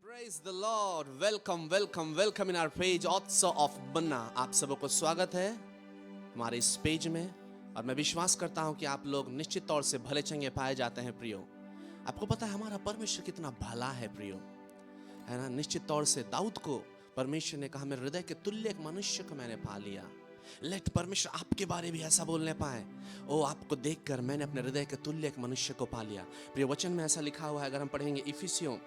Praise the Lord. Welcome in our page Otso of Banna. आप सबको स्वागत है हमारे इस पेज में और मैं विश्वास करता हूं कि आप लोग निश्चित तौर से भले चंगे पाए जाते हैं प्रियो। आपको पता है हमारा परमेश्वर कितना भला है प्रियो, है ना। निश्चित तौर से दाऊद को परमेश्वर ने कहा मेरे हृदय के तुल्य एक मनुष्य को मैंने पा लिया। लेट परमेश्वर आपके बारे भी ऐसा बोलने पाए, ओ आपको देखकर मैंने अपने हृदय के तुल्य एक मनुष्य को पा लिया। प्रिय वचन में ऐसा लिखा हुआ है, अगर हम पढ़ेंगे इफिसियों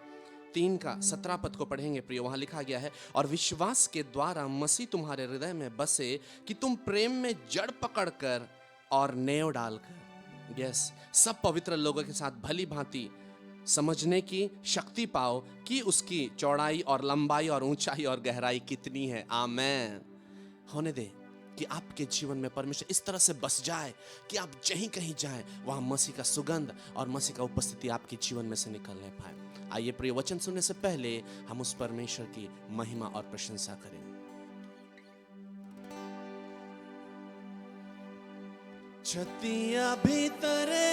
3 का 17 पद को पढ़ेंगे प्रिय, वहां लिखा गया है और विश्वास के द्वारा मसीह तुम्हारे हृदय में बसे कि तुम प्रेम में जड़ पकड़कर और नेव डालकर सब पवित्र लोगों के साथ भली भांति समझने की शक्ति पाओ कि उसकी चौड़ाई और लंबाई और ऊंचाई और गहराई कितनी है। आमेन। होने दे कि आपके जीवन में परमेश्वर इस तरह से बस जाए कि आप जहीं कहीं जाएं वहां मसीह का सुगंध और मसीह का उपस्थिति आपके जीवन में से निकलने पाए। आइए प्रिय वचन सुनने से पहले हम उस परमेश्वर की महिमा और प्रशंसा करें। छतिया भीतरे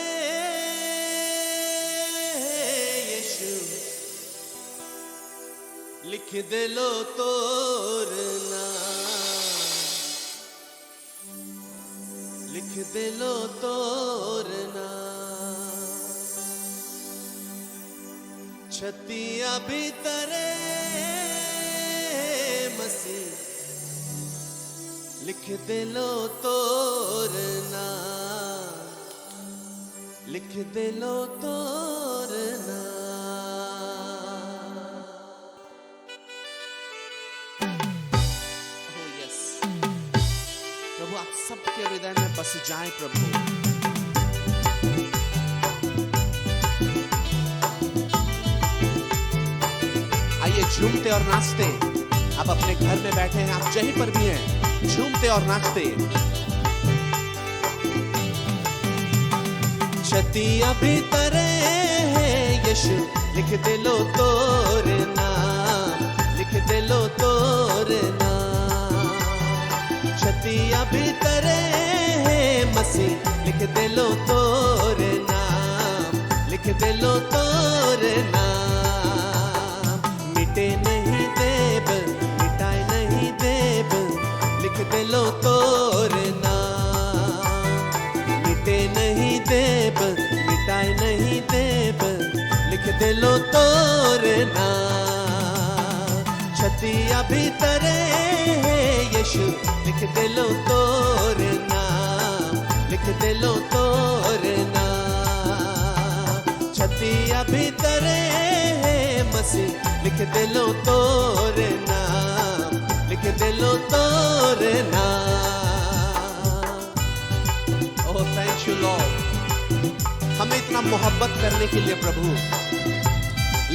यीशु लिख दे लो तोरना, लिख दे लो तोरना। छतिया भीतरे मसीह लिख दे लो तोरना, लिख दे लो तोरना। ओह यस प्रभु, आप सबके हृदय में बस जाए प्रभु। आइए झूमते और नाचते। आप अपने घर में बैठे हैं, आप जहीं पर भी हैं, झूमते और नाचते। छतिया भीतरे यीशु लिख दे लो तोरना, लिख दे लो तोरना। छतिया भीतरे मसीह लिख दे लो तोरना, लिख दे लो तोरना। मिटे नहीं देव, मिटाए नहीं देव, लिख दे लो तोरना। मिटे नहीं देव, मिटाए नहीं देव, लिख दे लो तोरना। छतिया भीतरे यीशु लिख दे लो तोरना, लिख दे लो तोरना। छतिया भीतरे मसीह लिख दे लो तोरना, लिख दे लो तोरना। ओह थैंक यू लॉर्ड, हमें इतना मोहब्बत करने के लिए प्रभु।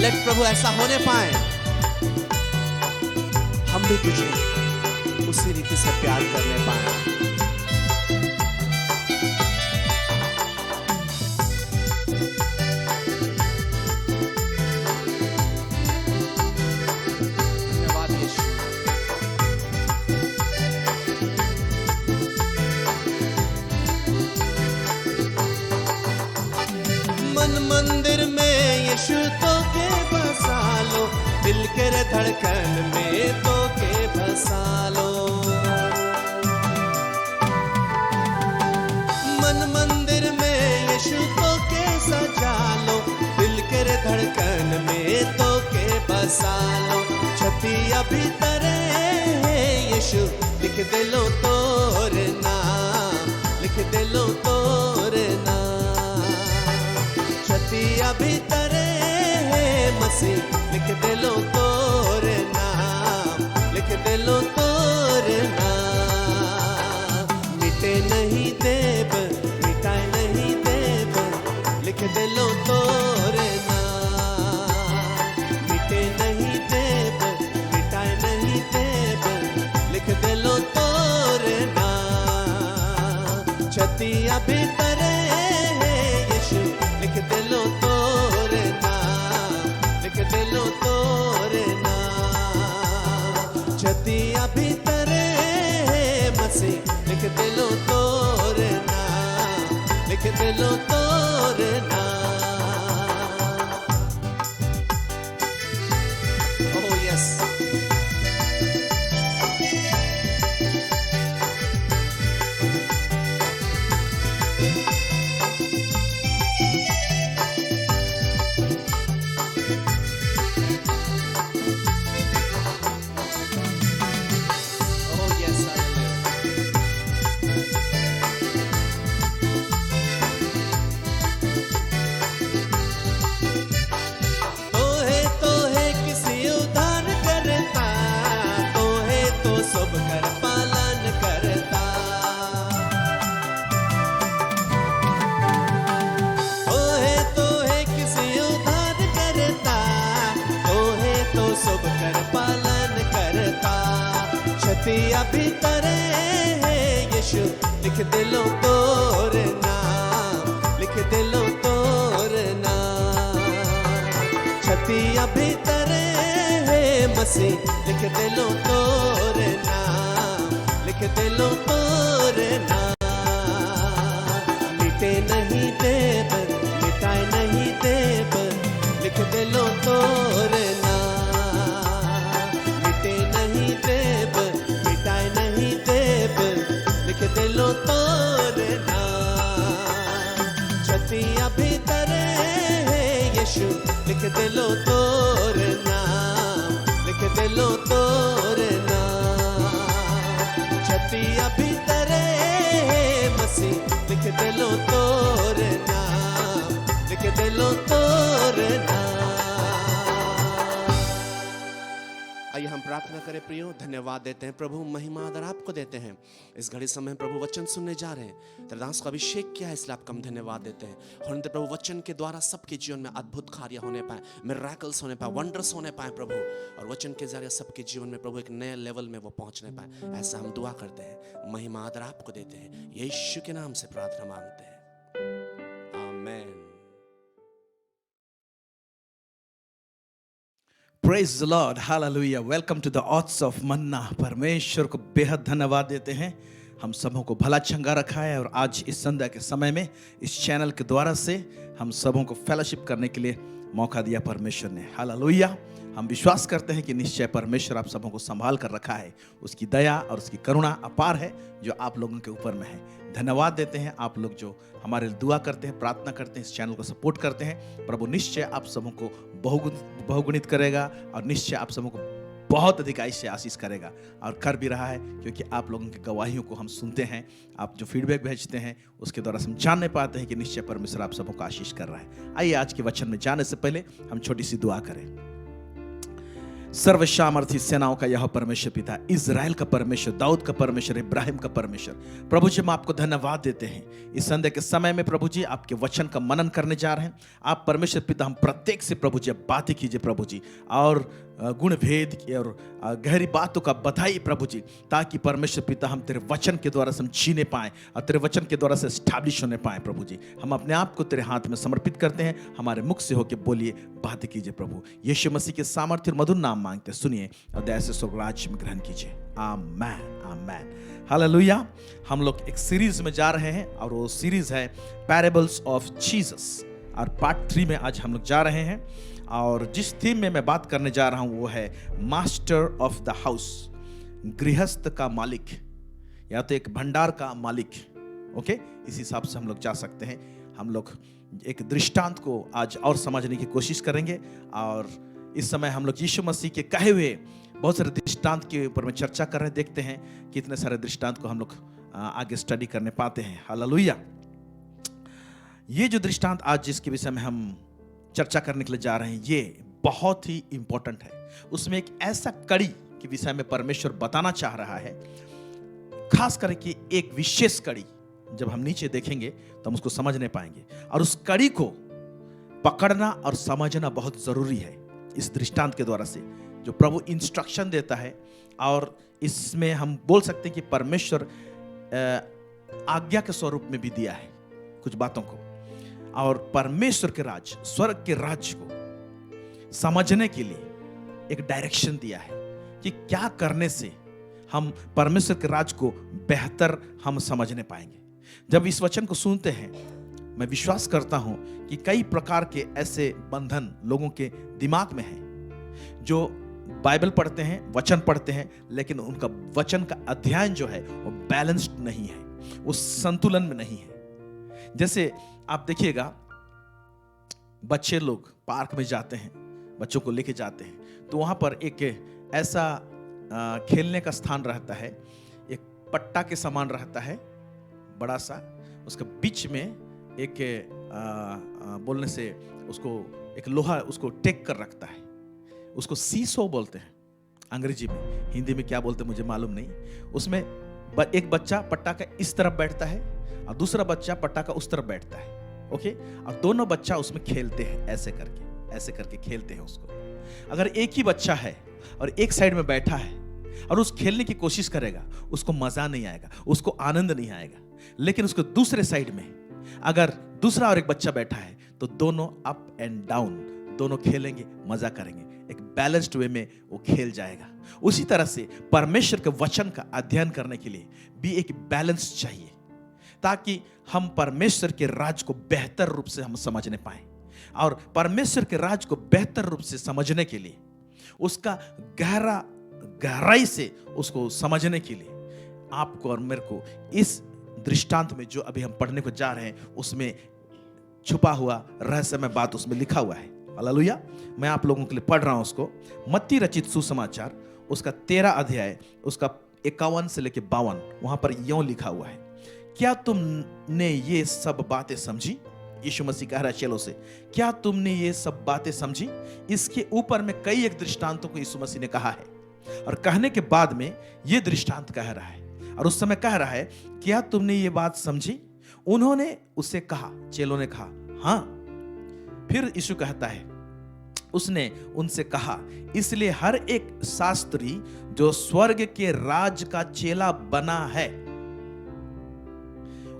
लेट प्रभु ऐसा होने पाए हम भी तुझे उसी रीति से प्यार करने पाए। मंदिर में यीशु तो के बसा लो, दिल के धड़कन में तो के बसा लो। मन मंदिर में यीशु तो के सजा लो, दिल के धड़कन में तो के बसा लो। छतिया भीतरे यीशु लिख दे लो तोरना, लिख दे लो तोरना। छतिया भीतरे मसीह लिख दे लो तोरना, लिख दे लो तोरना। मिटे नहीं देव, मिटाए नहीं देव, लिख दे लो तोरना। मिटे नहीं देव, मिटाए नहीं देव, लिख दे लो तोरना। छतिया भीतरे लिख दे लो तोरना, लिख दे लो तोरना। छतिया भीतरे मसीह लिख दे लो तोरना, लिख दे लो तोरना। छतिया भीतर है यीशु, लिख दिलो तोर नाम, लिख दिलो तोर नाम। छतिया भीतर है मसीह, लिख दिलो तोर नाम, लिख दिलो तोर नाम। मिटे नहीं देव, मिटाए नहीं देव, लिख दिलो तोर नाम। मिटे नहीं देव, मिटाए नहीं देव, लिख दिलो तोर नाम। छतिया भीतर है यीशु, लिख दिलो तोर नाम, लिख दिलो तोर नाम। छतिया भीतर है मसीह, लिख दिलो तोर नाम, लिख दिलो तोर नाम। आइए हम प्रार्थना करें प्रियो, धन्यवाद देते हैं प्रभु, महिमा आदर आपको देते हैं। इस घड़ी समय प्रभु वचन सुनने जा रहे हैं, तेरे दास को अभिषेक किया है, इसलिए आपको हम धन्यवाद देते हैं। और प्रभु वचन के द्वारा सबके जीवन में अद्भुत कार्य होने पाए, मिरेकल्स होने पाए, वंडर्स होने पाए प्रभु, और वचन के जरिए सबके जीवन में प्रभु एक नए लेवल में वो पहुंचने पाए। ऐसा हम दुआ करते हैं, महिमा आदर आपको देते हैं, यीशु के नाम से प्रार्थना मांगते हैं, आमीन। Praise the Lord, hallelujah, welcome to the Odds of Manna। परमेश्वर को बेहद धन्यवाद देते हैं, हम सबों को भला चंगा रखा है और आज इस संध्या के समय में इस चैनल के द्वारा से हम सबों को फेलोशिप करने के लिए मौका दिया परमेश्वर ने, हालेलुया। हम विश्वास करते हैं कि निश्चय परमेश्वर आप सबों को संभाल कर रखा है, उसकी दया और उसकी करुणा अपार है जो आप लोगों के ऊपर में है। धन्यवाद देते हैं आप लोग जो हमारे लिए दुआ करते हैं, प्रार्थना करते हैं, इस चैनल को सपोर्ट करते हैं। प्रभु निश्चय आप सबों को बहुगुणित करेगा और निश्चय आप सबों को बहुत अधिकाई से आशीष करेगा, और कर भी रहा है, क्योंकि आप लोगों की गवाहियों को हम सुनते हैं, आप जो फीडबैक भेजते हैं उसके द्वारा हम जानने पाते हैं कि निश्चय परमेश्वर आप सबों को आशीष कर रहा है। आइए आज के वचन में जाने से पहले हम छोटी सी दुआ करें। सर्वसामर्थी सेनाओं का यह परमेश्वर पिता, इज़राइल का परमेश्वर, दाऊद का परमेश्वर, इब्राहिम का परमेश्वर, प्रभु जी हम आपको धन्यवाद देते हैं इस संध्या के समय में। प्रभु जी आपके वचन का मनन करने जा रहे हैं। आप परमेश्वर पिता हम प्रत्येक से प्रभु जी बातें कीजिए प्रभु जी, और गुण भेद की और गहरी बातों का बताइए प्रभु जी, ताकि परमेश्वर पिता हम तेरे वचन के द्वारा हम जीने पाएं और तेरे वचन के द्वारा से एस्टैब्लिश होने पाएं। प्रभु जी हम अपने आप को तेरे हाथ में समर्पित करते हैं, हमारे मुख से होकर बोलिए, बातें कीजिए प्रभु। यीशु मसीह के सामर्थ्य और मधुर नाम मांगते सुनिए और दया से स्वर्ग राज्य में ग्रहण कीजिए, आमीन आमीन, हालेलुया। हम लोग एक सीरीज में जा रहे हैं और वो सीरीज है पैराबल्स ऑफ जीसस, और पार्ट 3 में आज हम लोग जा रहे हैं। और जिस थीम में मैं बात करने जा रहा हूं वो है मास्टर ऑफ द हाउस, गृहस्थ का मालिक, या तो एक भंडार का मालिक। ओके, इस हिसाब से हम लोग जा सकते हैं। हम लोग एक दृष्टांत को आज और समझने की कोशिश करेंगे, और इस समय हम लोग यीशु मसीह के कहे हुए बहुत सारे दृष्टांत के ऊपर में चर्चा कर रहे हैं। देखते हैं कितने सारे दृष्टांत को हम लोग आगे स्टडी करने पाते हैं, हालेलुया। ये जो दृष्टांत आज जिसके विषय में हम चर्चा करने के लिए जा रहे हैं, ये बहुत ही इंपॉर्टेंट है। उसमें एक ऐसा कड़ी के विषय में परमेश्वर बताना चाह रहा है, खास करके एक विशेष कड़ी। जब हम नीचे देखेंगे तो हम उसको समझ नहीं पाएंगे, और उस कड़ी को पकड़ना और समझना बहुत जरूरी है। इस दृष्टांत के द्वारा से जो प्रभु इंस्ट्रक्शन देता है, और इसमें हम बोल सकते हैं कि परमेश्वर आज्ञा के स्वरूप में भी दिया है कुछ बातों को, और परमेश्वर के राज, स्वर्ग के राज को समझने के लिए एक डायरेक्शन दिया है कि क्या करने से हम परमेश्वर के राज को बेहतर हम समझने पाएंगे। जब इस वचन को सुनते हैं, मैं विश्वास करता हूं कि कई प्रकार के ऐसे बंधन लोगों के दिमाग में हैं, जो बाइबल पढ़ते हैं, वचन पढ़ते हैं, लेकिन उनका वचन का अध्ययन जो है वो बैलेंस्ड नहीं है, वो संतुलन में नहीं है। जैसे आप देखिएगा, बच्चे लोग पार्क में जाते हैं, बच्चों को लेके जाते हैं, तो वहां पर एक ऐसा खेलने का स्थान रहता है, एक पट्टा के समान रहता है बड़ा सा, उसके बीच में एक बोलने से उसको एक लोहा उसको टेक कर रखता है, उसको सीसो बोलते हैं अंग्रेजी में, हिंदी में क्या बोलते हैं मुझे मालूम नहीं। उसमें एक बच्चा पट्टा का इस तरफ बैठता है और दूसरा बच्चा पट्टा का उस तरफ बैठता है, ओके, और दोनों बच्चा उसमें खेलते हैं, ऐसे करके खेलते हैं उसको। अगर एक ही बच्चा है और एक साइड में बैठा है और उस खेलने की कोशिश करेगा, उसको मजा नहीं आएगा, उसको आनंद नहीं आएगा। लेकिन उसको दूसरे साइड में अगर दूसरा और एक बच्चा बैठा है तो दोनों अप एंड डाउन, दोनों खेलेंगे, मजा करेंगे, एक बैलेंस्ड वे में वो खेल जाएगा। उसी तरह से परमेश्वर के वचन का अध्ययन करने के लिए भी एक बैलेंस चाहिए, ताकि हम परमेश्वर के राज को बेहतर रूप से हम समझने पाए। और परमेश्वर के राज को बेहतर रूप से समझने के लिए, उसका गहराई से उसको समझने के लिए आपको और मेरे को इस दृष्टांत में जो अभी हम पढ़ने को जा रहे हैं उसमें छुपा हुआ रहस्यमय बात उसमें लिखा हुआ है। हालेलुया। मैं आप लोगों के लिए पढ़ रहा हूं उसको। मत्ती रचित सुसमाचार उसका 13 अध्याय उसका 51 से लेकर 52, वहां पर यूं लिखा हुआ है, क्या तुमने ये सब बातें समझी? यीशु मसीह कह रहा है चेलों से, क्या तुमने ये सब बातें समझी? इसके ऊपर में कई एक दृष्टांतों को यीशु मसीह ने कहा है, और कहने के बाद में ये दृष्टांत कह रहा है, और उस समय कह रहा है, क्या तुमने ये बात समझी? उन्होंने उससे कहा, चेलों ने कहा हां। फिर यीशु कहता है, उसने उनसे कहा, इसलिए हर एक शास्त्री जो स्वर्ग के राज का चेला बना है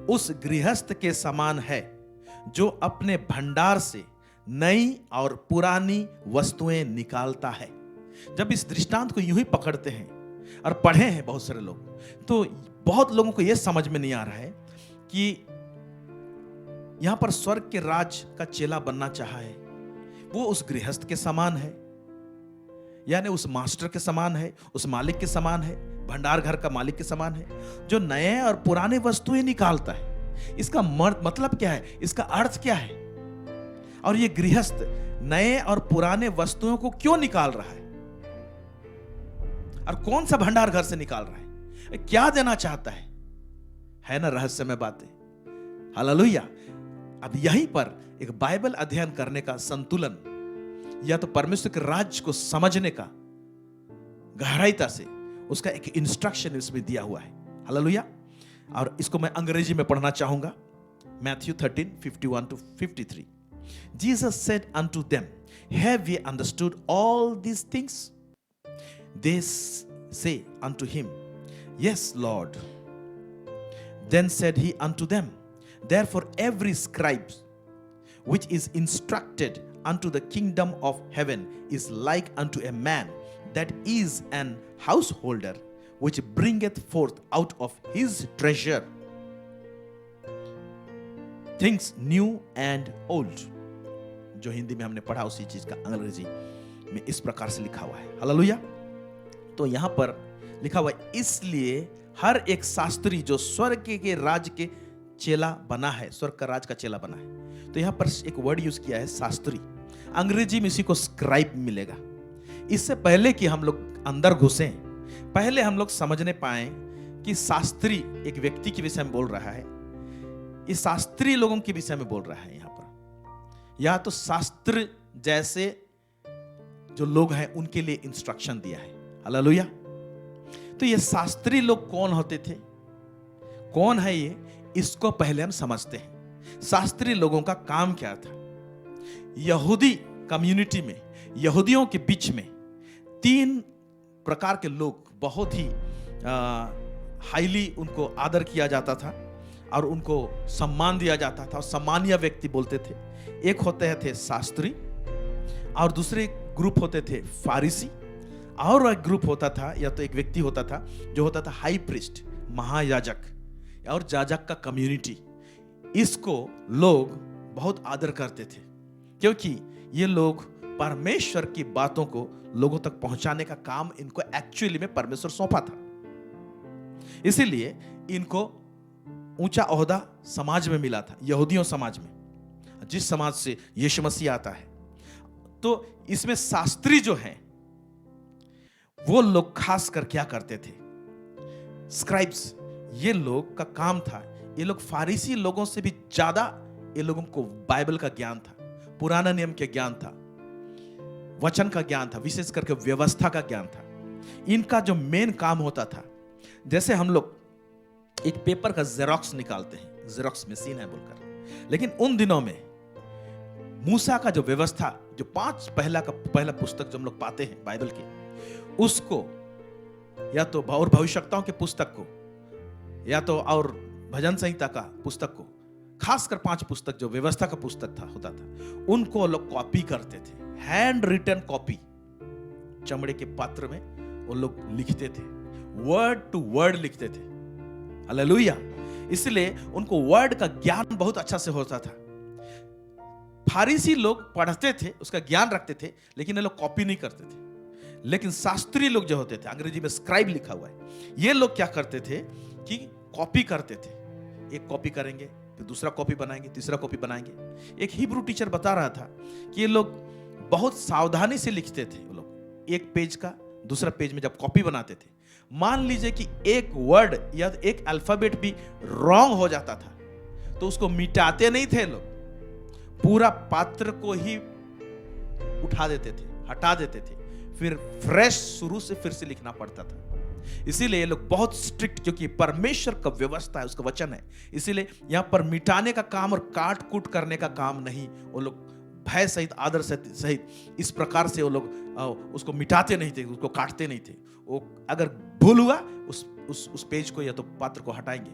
उस गृहस्थ के समान है जो अपने भंडार से नई और पुरानी वस्तुएं निकालता है। जब इस दृष्टांत को यूं ही पकड़ते हैं और पढ़े हैं बहुत सारे लोग, तो बहुत लोगों को यह समझ में नहीं आ रहा है कि यहां पर स्वर्ग के राज का चेला बनना चाहा है, वो उस गृहस्थ के समान है, यानी उस मास्टर के समान है, उस मालिक के समान है, भंडार घर का मालिक के समान है, जो नए और पुराने वस्तुएं निकालता है। इसका मतलब क्या है? इसका अर्थ क्या है? और ये गृहस्थ नए और पुराने वस्तुओं को क्यों निकाल रहा है, और कौन सा भंडार घर से निकाल रहा है, क्या देना चाहता है ना रहस्यमय बातें। हालेलुया। अब यहीं पर एक बाइबल अध्ययन करने का संतुलन, या तो परमेश्वर के राज्य को समझने का गहराईता से उसका एक इंस्ट्रक्शन इसमें दिया हुआ है। हालेलुया। और इसको मैं अंग्रेजी में पढ़ना चाहूंगा। Matthew 13:51-53. Jesus said unto them, have ye understood all these things? They say unto him, yes, Lord. Then said he unto them, therefore every scribe which is instructed unto the kingdom of heaven is like unto a man that is an householder, which bringeth forth out of his treasure things new and old. जो हिंदी में हमने पढ़ा उसी चीज का अंग्रेजी में इस प्रकार से लिखा हुआ है। हालेलुया। तो यहां पर लिखा हुआ है, इसलिए हर एक शास्त्री जो स्वर्ग के राज के चेला बना है, स्वर्ग का राज का चेला बना है। तो यहां पर एक वर्ड यूज किया है शास्त्री, अंग्रेजी में इसी को स्क्राइब मिलेगा। इससे पहले कि हम लोग अंदर घुसें, पहले हम लोग समझने पाए कि शास्त्री एक व्यक्ति के विषय में बोल रहा है, इस शास्त्री लोगों के विषय में बोल रहा है यहां पर, या तो शास्त्र जैसे जो लोग हैं उनके लिए इंस्ट्रक्शन दिया है। हालेलुया। तो ये शास्त्री लोग कौन होते थे, कौन है ये, इसको पहले हम समझते हैं। शास्त्री लोगों का काम क्या था? यहूदी कम्युनिटी में, यहूदियों के बीच में 3 प्रकार के लोग बहुत ही हाईली उनको आदर किया जाता था और उनको सम्मान दिया जाता था, और सम्मानीय व्यक्ति बोलते थे। एक होते थे शास्त्री, और दूसरे ग्रुप होते थे फारिसी, और एक ग्रुप होता था, या तो एक व्यक्ति होता था जो होता था हाई प्रीस्ट, महायाजक, और याजक का कम्युनिटी। इसको लोग बहुत आदर करते थे, क्योंकि ये लोग परमेश्वर की बातों को लोगों तक पहुंचाने का काम इनको एक्चुअली में परमेश्वर सौंपा था। इसीलिए इनको ऊंचा ओहदा समाज में मिला था, यहूदियों समाज में, जिस समाज से यीशु मसीह आता है। तो इसमें शास्त्री जो हैं वो लोग खास कर क्या करते थे? स्क्राइब्स, ये लोग का काम था, ये लोग फारिसी लोगों से भी ज्यादा ये लोगों को बाइबल का ज्ञान था, पुराना नियम के ज्ञान था, वचन का ज्ञान था, विशेष करके व्यवस्था का ज्ञान था। इनका जो मेन काम होता था, जैसे हम लोग एक पेपर का जेरोक्स निकालते हैं, जेरोक्स मशीन है बोलकर, लेकिन उन दिनों में मूसा का जो व्यवस्था, जो 5 पहला पुस्तक जो हम लोग पाते हैं बाइबल के, उसको या तो और भविष्यवक्ताओं के पुस्तक को, या तो और भजन संहिता का पुस्तक को, खासकर 5 पुस्तक जो व्यवस्था का पुस्तक होता था, उनको लोग कॉपी करते थे, हैंड रिटन कॉपी, चमड़े के पात्र में वो लोग लिखते थे, वर्ड टू वर्ड लिखते थे। हालेलुया। इसलिए उनको वर्ड का ज्ञान बहुत अच्छा से होता था। फारिसी लोग पढ़ते थे, उसका ज्ञान रखते थे, लेकिन ये लोग कॉपी नहीं करते थे। लेकिन शास्त्रीय लोग जो होते थे, अंग्रेजी में स्क्राइब लिखा हुआ है, ये लोग क्या करते थे कि कॉपी करते थे। एक कॉपी करेंगे, फिर दूसरा कॉपी बनाएंगे, तीसरा कॉपी बनाएंगे। एक हिब्रू टीचर बता रहा था कि ये लोग बहुत सावधानी से लिखते थे। वो लोग एक पेज का दूसरा पेज में जब कॉपी बनाते थे, मान लीजिए कि एक वर्ड या एक अल्फाबेट भी रॉन्ग हो जाता था तो उसको मिटाते नहीं थे लोग, पूरा पात्र को ही उठा देते थे, हटा देते थे, फिर फ्रेश शुरू से फिर से लिखना पड़ता था। इसीलिए ये लोग बहुत स्ट्रिक्ट, क्योंकि परमेश्वर का व्यवस्था है, उसका वचन है। इसीलिए यहां पर मिटाने का काम और काट कूट करने का काम नहीं। वो लोग भय सहित, आदर सहित इस प्रकार से वो लोग उसको मिटाते नहीं थे, उसको काटते नहीं थे। वो अगर भूल हुआ उस पेज को या तो पात्र को हटाएंगे,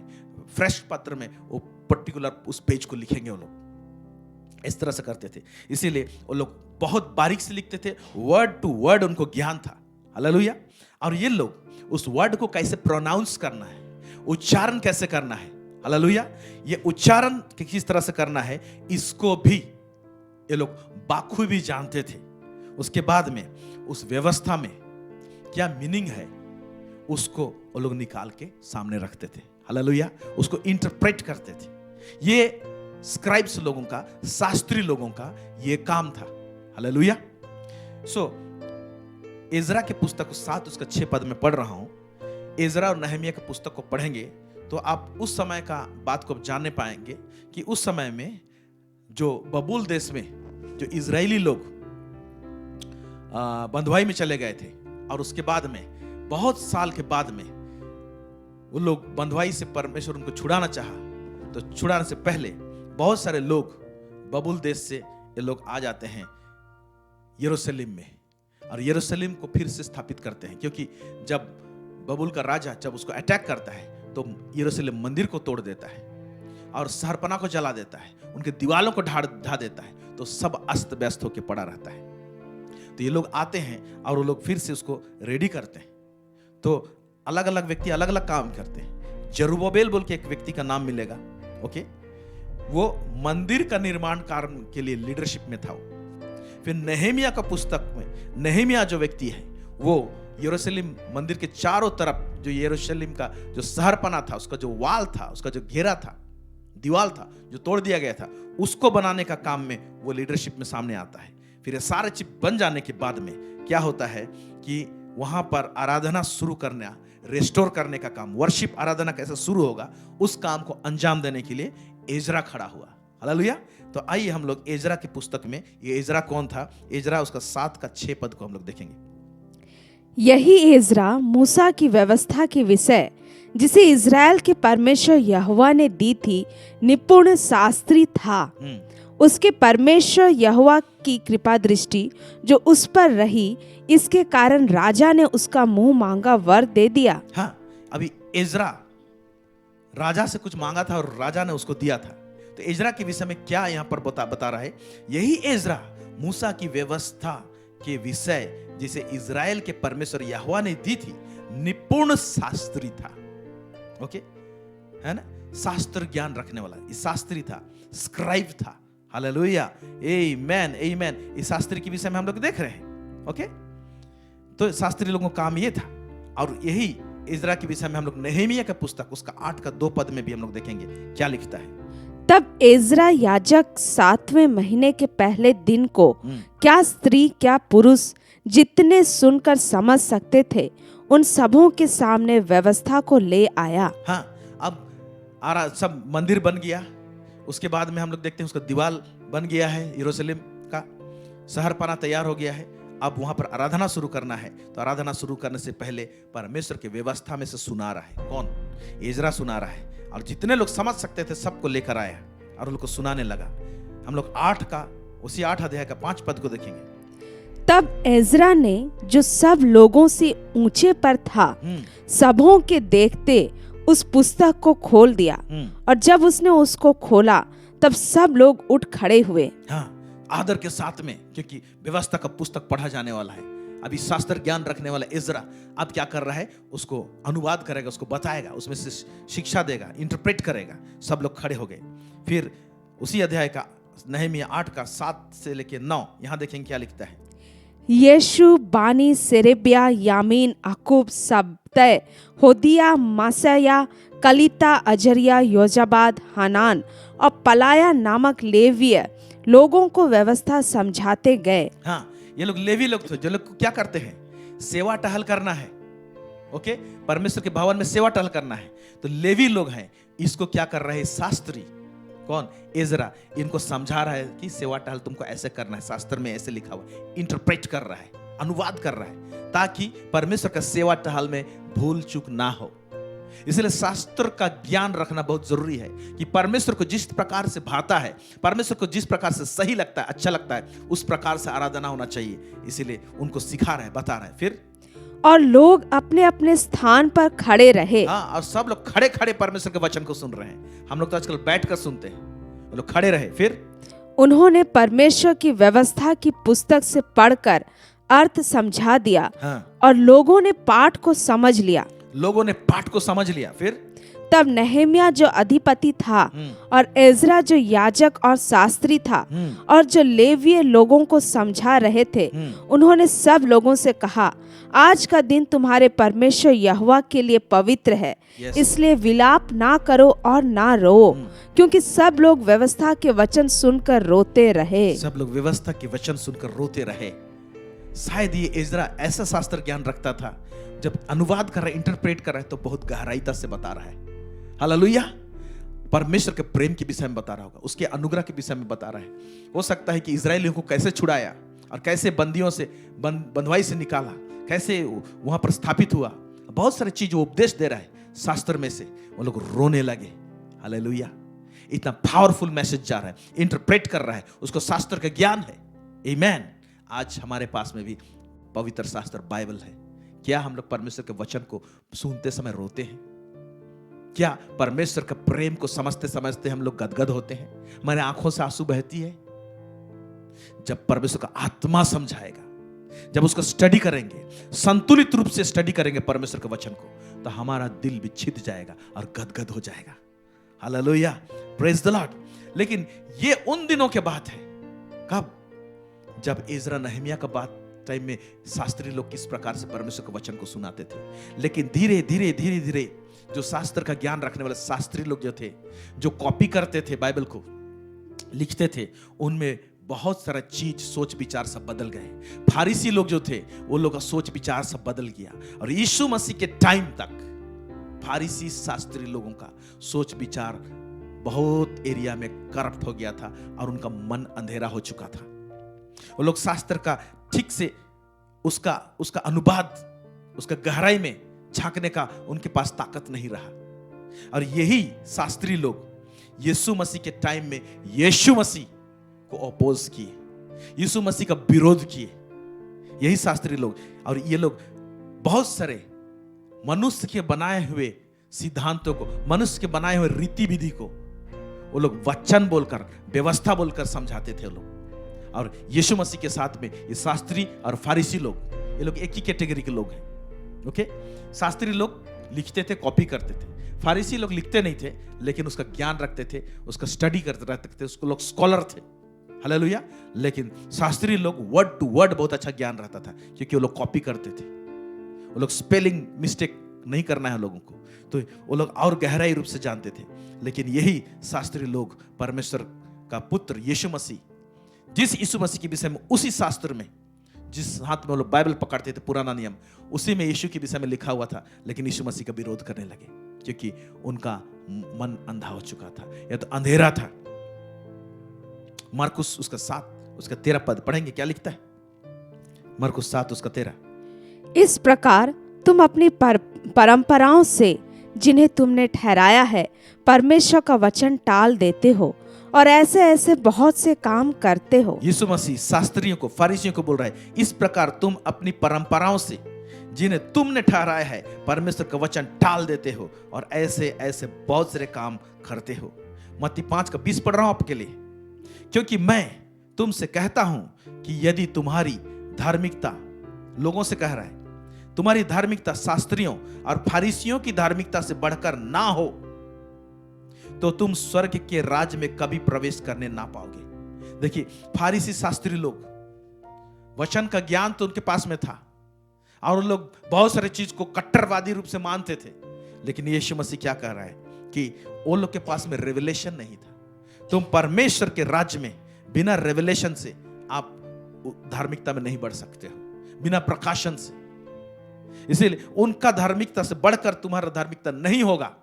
फ्रेश पात्र में वो पर्टिकुलर उस पेज को लिखेंगे। वो लोग इस तरह से करते थे। इसीलिए वो लोग बहुत बारीक से लिखते थे, वर्ड टू वर्ड उनको ज्ञान था। हालेलुया। और ये लोग उस वर्ड को कैसे प्रोनाउंस करना है, उच्चारण कैसे करना है, हालेलुया, ये उच्चारण किस तरह से करना है, इसको भी ये लोग बाखूबी जानते थे। उसके बाद में उस व्यवस्था में क्या मीनिंग है उसको वो लोग निकाल के सामने रखते थे। हालेलुया। उसको इंटरप्रेट करते थे। ये स्क्राइब्स लोगों का, शास्त्री लोगों का ये काम था। हालेलुया। इज़रा के पुस्तक को 7 उसका 6 पद में पढ़ रहा हूं। इज़रा और नहमिया के पुस्तक को पढ़ेंगे तो आप उस समय का बात को जानने पाएंगे कि उस समय में जो बबूल देश में जो इजरायली लोग बंधुआई में चले गए थे, और उसके बाद में बहुत साल के बाद में वो लोग बंधुआई से परमेश्वर उनको छुड़ाना चाहा, तो छुड़ाने से पहले बहुत सारे लोग बबूल देश से ये लोग आ जाते हैं यरूशलेम में, और यरूशलेम को फिर से स्थापित करते हैं। क्योंकि जब बबूल का राजा जब उसको अटैक करता है तो यरूशलेम मंदिर को तोड़ देता है और शहरपनाह को जला देता है, उनके दीवालों को ढा देता है, तो सब अस्त व्यस्त होकर पड़ा रहता है। तो ये लोग आते हैं और वो लोग फिर से उसको रेडी करते हैं। तो अलग अलग व्यक्ति अलग अलग काम करते हैं। जरुब्बाबेल बोल के एक व्यक्ति का नाम मिलेगा, ओके, वो मंदिर का निर्माण कार्य के लिए लीडरशिप में था। फिर नहमिया का पुस्तक में नहमिया जो व्यक्ति है वो यरूशलेम मंदिर के चारों तरफ जो यरूशलेम का जो शहरपना था, उसका जो वाल था, उसका जो घेरा था, दीवार था जो तोड़ दिया गया था, उसको बनाने का काम में वो लीडरशिप में सामने आता है। फिर ये सारे चीज बन जाने के बाद में क्या होता है कि वहां पर आराधना शुरू करना, रेस्टोर करने का काम, वर्शिप आराधना कैसे शुरू होगा, उस काम को अंजाम देने के लिए इज़रा खड़ा हुआ। हालेलुया। तो आइए हम लोग इज़रा की पुस्तक में, ये इज़रा कौन था, इज़रा उसका 7 का 6 पद को हम लोग देखेंगे। यही इज़रा मूसा की व्यवस्था के विषय जिसे इज़राइल के परमेश्वर यहोवा ने दी थी निपुण शास्त्री था। उसके परमेश्वर यहोवा की कृपा दृष्टि जो उस पर रही, इसके कारण राजा ने उसका मुंह मांगा वर दे दिया। हाँ, अभी इज़रा राजा से कुछ मांगा था और राजा ने उसको दिया था। तो इज़रा के विषय में क्या यहाँ पर बता रहा है, यही इज़रा मूसा की व्यवस्था के विषय जिसे इज़राइल के परमेश्वर यहोवा ने दी थी, निपुण शास्त्री था। ओके, है ना, शास्त्र ज्ञान रखने वाला, ये शास्त्री था, स्क्राइब था। हालेलुया, आमेन, आमेन। इस शास्त्री के विषय में हम लोग देख रहे हैं। ओके, तो शास्त्री लोगों का काम ये था। और यही इज़रा के विषय में हम लोग नहमिया का पुस्तक उसका 8 का 2 पद में भी हम लोग देखेंगे क्या लिखता है। तब इज़रा याजक 7वें महीने के पहले दिन को क्या स्त्री क्या पुरुष जितने सुनकर समझ सकते थे, उन सबों के सामने व्यवस्था को ले आया। हाँ, अब सब मंदिर बन गया। उसके बाद में हम लोग देखते हैं उसका दीवार बन गया है, यरूशलेम का शहरपना तैयार हो गया है। अब वहां पर आराधना शुरू करना है। तो आराधना शुरू करने से पहले परमेश्वर की व्यवस्था में से सुना रहा है। कौन? इज़रा सुना रहा है। और जितने लोग समझ सकते थे सबको लेकर आया और उनको सुनाने लगा। हम लोग 8 अध्याय का 5 पद को देखेंगे। तब एजरा ने जो सब लोगों से ऊंचे पर था सबों के देखते उस पुस्तक को खोल दिया, और जब उसने उसको खोला तब सब लोग उठ खड़े हुए। हाँ, आदर के साथ में, क्योंकि व्यवस्था का पुस्तक पढ़ा जाने वाला है। अभी शास्त्र ज्ञान रखने वाला इज़रा अब क्या कर रहा है, उसको अनुवाद करेगा, उसको बताएगा, उसमें से शिक्षा देगा, इंटरप्रेट करेगा। सब लोग खड़े हो गए। फिर उसी अध्याय का नहमिया 8 का 7 से लेके 9, यहाँ देखेंगे क्या लिखता है। यीशु, बानी, सेरेबिया, यामीन, अकूब, सबतय, होदिया, मासया, कलिता, अजरिया, योजाबाद, हानान और पलाया नामक लेवीय लोगों को व्यवस्था समझाते गए। हाँ, ये लोग लेवी लोग थे, जो लोग क्या करते हैं, सेवा टहल करना है। ओके, परमेश्वर के भवन में सेवा टहल करना है। तो लेवी लोग हैं, इसको क्या कर रहे हैं, शास्त्री कौन, इज़रा, इनको समझा रहा है कि सेवा टहल तुमको ऐसे करना है, शास्त्र में ऐसे लिखा हुआ है। इंटरप्रेट कर रहा है, अनुवाद कर रहा है, ताकि परमेश्वर का सेवा टहल में भूल चूक ना हो। इसलिए शास्त्र का ज्ञान रखना बहुत जरूरी है कि परमेश्वर को जिस प्रकार से भाता है, परमेश्वर को जिस प्रकार से सही लगता है, अच्छा लगता है, उस प्रकार से आराधना होना चाहिए। इसीलिए उनको सिखा रहा है, बता रहा है। फिर और लोग अपने अपने स्थान पर खड़े रहे। हाँ, और सब लोग खड़े खड़े परमेश्वर के वचन को सुन रहे हैं। हम लोग तो आजकल बैठ कर सुनते हैं, वो लोग खड़े रहे। फिर उन्होंने परमेश्वर की व्यवस्था की पुस्तक से पढ़कर अर्थ समझा दिया। हाँ, और लोगों ने पाठ को समझ लिया। लोगों ने पाठ को समझ लिया। फिर तब नहमिया जो अधिपति था और एजरा जो याजक और शास्त्री था और जो लेवीय लोगों को समझा रहे थे, उन्होंने सब लोगों से कहा, आज का दिन तुम्हारे परमेश्वर यहोवा के लिए पवित्र है। इसलिए विलाप ना करो और ना रो, क्योंकि सब लोग व्यवस्था के वचन सुनकर रोते रहे। सब लोग व्यवस्था के वचन सुनकर रोते रहे। शायद ये इज़रा ऐसा शास्त्र ज्ञान रखता था, जब अनुवाद कर रहा है, इंटरप्रेट कर रहा है, तो बहुत गहराईता से बता रहा है। हालेलुया। परमेश्वर के प्रेम के विषय में बता रहा होगा, उसके अनुग्रह के विषय में बता रहा है। हो सकता है कि इजरायलियों को कैसे छुड़ाया और कैसे बंदियों से बंधुआई से निकाला, कैसे वहां पर स्थापित हुआ, बहुत सारी चीज वो उपदेश दे रहा है शास्त्र में से। वो लोग रोने लगे। हालेलुया। इतना पावरफुल मैसेज जा रहा है, इंटरप्रेट कर रहा है, उसको शास्त्र का ज्ञान है। आमीन। आज हमारे पास में भी पवित्र शास्त्र बाइबल है। क्या हम लोग परमेश्वर के वचन को सुनते समय रोते हैं? क्या परमेश्वर का प्रेम को समझते समझते हम लोग गदगद होते हैं? हमारे आंखों से आंसू बहती है? जब परमेश्वर का आत्मा समझाएगा, जब उसको स्टडी करेंगे, संतुलित रूप से स्टडी करेंगे परमेश्वर के वचन को, तो हमारा दिल भी छिद जाएगा और गदगद हो जाएगा। Hallelujah, praise the Lord. लेकिन ये उन दिनों के बात है, कब? जब इज़रा नहमिया का बात टाइम में शास्त्री लोग किस प्रकार से परमेश्वर के वचन को सुनाते थे। लेकिन धीरे धीरे धीरे धीरे जो शास्त्र का ज्ञान रखने वाले शास्त्री लोग जो थे, जो कॉपी करते थे, बाइबल को लिखते थे, उनमें बहुत सारा चीज, सोच विचार सब बदल गए। फारिसी लोग जो थे, वो लोग का सोच विचार सब बदल गया। और यीशु मसीह के टाइम तक फारिसी शास्त्री लोगों का सोच विचार बहुत एरिया में करप्ट हो गया था और उनका मन अंधेरा हो चुका था। वो लोग शास्त्र का ठीक से उसका अनुवाद, उसका गहराई में झांकने का उनके पास ताकत नहीं रहा। और यही शास्त्री लोग यीशु मसीह के टाइम में यीशु मसीह को अपोज किए, यीशु मसीह का विरोध किए, यही शास्त्री लोग। और ये लोग बहुत सारे मनुष्य के बनाए हुए सिद्धांतों को, मनुष्य के बनाए हुए रीति विधि को वो लोग वचन बोलकर, व्यवस्था बोलकर समझाते थे वो लोग। और यीशु मसीह के साथ में ये शास्त्री और फारिसी लोग, ये लोग एक ही कैटेगरी के लोग हैं। ओके, शास्त्री लोग लिखते थे, कॉपी करते थे। फारिसी लोग लिखते नहीं थे, लेकिन उसका ज्ञान रखते थे, उसका स्टडी करते रहते थे, उसको लोग स्कॉलर थे। हालेलुया। लेकिन शास्त्री लोग वर्ड टू वर्ड बहुत अच्छा ज्ञान रहता था, क्योंकि वो लोग कॉपी करते थे। वो लोग स्पेलिंग मिस्टेक नहीं करना है लोगों को, तो वो लोग और गहराई रूप से जानते थे। लेकिन यही शास्त्री लोग परमेश्वर का पुत्र यीशु मसीह, जिस यीशु मसीह के विषय में उसी शास्त्र में, जिस हाथ में वो लोग बाइबल पकड़ते थे, पुराना नियम, उसी में यीशु के विषय में लिखा हुआ था, लेकिन यीशु मसीह का विरोध करने लगे, क्योंकि उनका मन अंधा हो चुका था, या तो अंधेरा था। मरकुस उसका 7 उसका 13 पद पढ़ेंगे, क्या लिखता है? मरकुस 7 उसका 13। इस प्रकार तुम अपनी परंपराओं से, जिन्हें तुमने ठहराया है, परमेश्वर का वचन टाल देते हो और ऐसे ऐसे बहुत से काम करते हो। यीशु मसीह शास्त्रियों को, फरीसियों को बोल रहा है, इस प्रकार तुम अपनी परंपराओं से जिन्हें तुमने ठहराया है परमेश्वर का वचन टाल देते हो और ऐसे ऐसे बहुत सारे काम करते हो। मत्ती 5:20 पढ़ रहा हूं आपके लिए। क्योंकि मैं तुमसे कहता हूं कि यदि तुम्हारी धार्मिकता, लोगों से कह रहा है, तुम्हारी धार्मिकता शास्त्रियों और फरीसियों की धार्मिकता से बढ़कर ना हो तो तुम स्वर्ग के राज्य में कभी प्रवेश करने ना पाओगे। देखिए, फरीसी शास्त्री लोग, वचन का ज्ञान तो उनके पास में था और उन लोग बहुत सारे चीज को कट्टरवादी रूप से मानते थे, लेकिन यीशु मसीह क्या कह रहा है कि वो लोग के पास में रेवलेशन नहीं था। तुम परमेश्वर के राज्य में बिना रेवलेशन से आप धार्मिकता में नहीं बढ़ सकते हो, बिना प्रकाशन से। इसीलिए उनका धार्मिकता से बढ़कर तुम्हारा धार्मिकता नहीं होगा।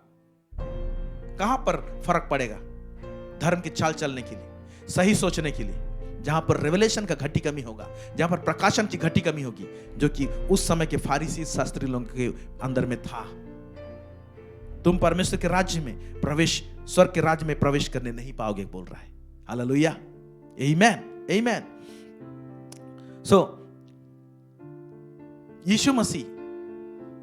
कहां पर फर्क पड़ेगा? धर्म की चाल चलने के लिए, सही सोचने के लिए, जहां पर रेवलेशन का घटी कमी होगा, जहां पर प्रकाशन की घटी कमी होगी, जो कि उस समय के फारिसी शास्त्री लोगों के अंदर में था। तुम परमेश्वर के राज्य में प्रवेश, स्वर्ग के राज्य में प्रवेश करने नहीं पाओगे, बोल रहा है। हालेलुया, आमेन, आमेन। सो यीशु मसीह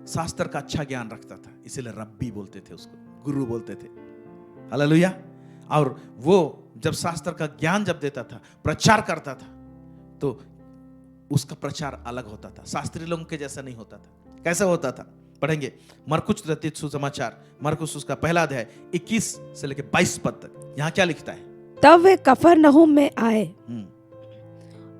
शास्त्र का अच्छा ज्ञान रखता था, इसीलिए रब्बी बोलते थे उसको, गुरु बोलते थे। हालेलुया। और वो जब शास्त्र का ज्ञान जब देता था, प्रचार करता था, तो उसका प्रचार अलग होता था, शास्त्री लोगों के जैसा नहीं होता था। कैसा होता था? पढ़ेंगे मरकुस रचित सुसमाचार, मरकुस उसका पहला अध्याय 21 से लेकर 22 पद तक। यहां क्या लिखता है? तब वे कफरनहूम में आए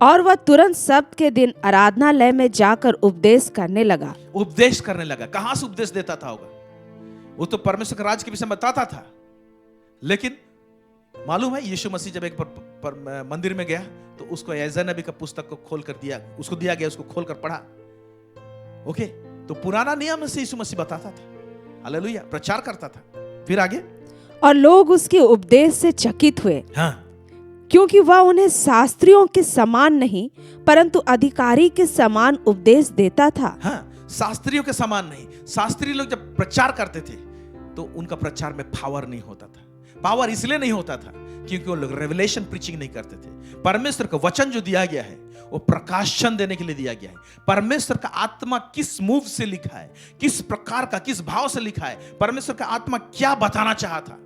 और वह तुरंत सब्त के दिन आराधनालय में जाकर उपदेश करने लगा। उपदेश करने लगा। कहां से उपदेश देता था होगा? वो तो परमेश्वर के राज्य के विषय में बताता था, लेकिन मालूम है यीशु मसीह जब एक मंदिर में गया तो उसको यशायाह नबी का पुस्तक को खोल कर दिया, उसको दिया गया, उसको खोल कर पढ़ा। ओके, तो पुराना नियम से यीशु मसीह बताता था, हालेलुया, प्रचार करता था। फिर आगे, और लोग उसके उपदेश से चकित हुए, हाँ, क्योंकि वह उन्हें शास्त्रियों के समान नहीं परंतु अधिकारी के समान उपदेश देता था। हाँ, शास्त्रियों के समान नहीं। शास्त्री लोग जब प्रचार करते थे तो उनका प्रचार में पावर नहीं होता था। पावर इसलिए नहीं होता था क्योंकि वो लोग रेवलेशन प्रीचिंग नहीं करते थे। परमेश्वर का वचन जो दिया गया है वो प्रकाशन देने के लिए दिया गया है। परमेश्वर का आत्मा किस मूव से लिखा है, किस प्रकार का, किस भाव से लिखा है, परमेश्वर का आत्मा क्या बताना चाहा था,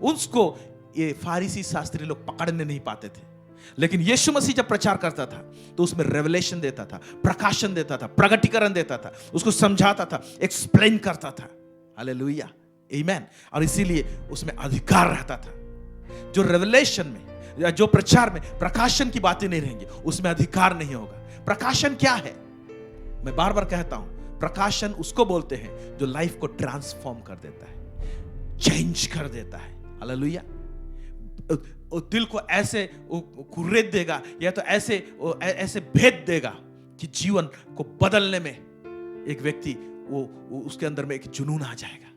उसको ये फारिसी शास्त्री लोग पकड़ने नहीं पाते थे। लेकिन यीशु मसीह जब प्रचार करता था तो उसमें रेवलेशन देता था, प्रकाशन देता था, प्रगटीकरण देता था, उसको समझाता था, एक्सप्लेन करता था। हालेलुया, आमेन। और इसीलिए उसमें अधिकार रहता था। जो रेवलेशन में या जो प्रचार में प्रकाशन की बातें नहीं रहेंगी, उसमें अधिकार नहीं होगा। प्रकाशन क्या है? मैं बार बार कहता हूं, प्रकाशन उसको बोलते हैं जो लाइफ को ट्रांसफॉर्म कर देता है, चेंज कर देता है। हालेलुया। दिल को ऐसे कुर्रेत देगा या तो ऐसे भेद देगा कि जीवन को बदलने में एक व्यक्ति वो उसके अंदर में एक जुनून आ जाएगा,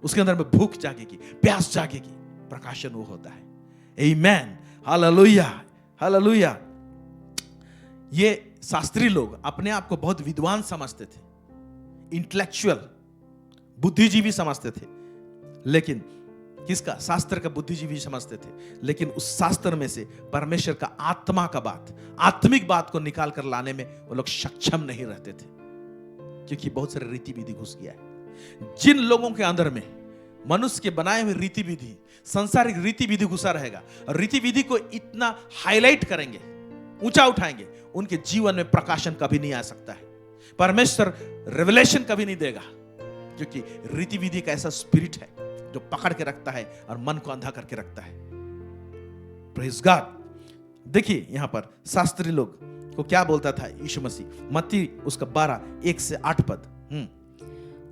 उसके अंदर में भूख जागेगी, प्यास जागेगी। प्रकाशन वो होता है। आमेन, हालेलुया, हालेलुया। ये शास्त्री लोग अपने आप को बहुत विद्वान समझते थे, इंटेलेक्चुअल, बुद्धिजीवी समझते थे, लेकिन किसका? शास्त्र का बुद्धिजीवी समझते थे। लेकिन उस शास्त्र में से परमेश्वर का आत्मा का बात, आत्मिक बात को निकाल कर लाने में वो लोग सक्षम नहीं रहते थे, क्योंकि बहुत सारे रीति विधि घुस गया है। जिन लोगों के अंदर में मनुष्य के बनाए हुए रीति विधि, संसारिक रीति विधि घुसा रहेगा और रीति विधि को इतना हाईलाइट करेंगे, ऊंचा उठाएंगे, उनके जीवन में प्रकाशन कभी नहीं आ सकता है। परमेश्वर रेवलेशन कभी नहीं देगा, क्योंकि रीति विधि का ऐसा स्पिरिट है जो पकड़ के रखता है और मन को अंधा करके रखता है। Praise God. देखिए यहां पर शास्त्री लोग को क्या बोलता था यीशु मसीह, मत्ती उसका 12:1 से 8 पद।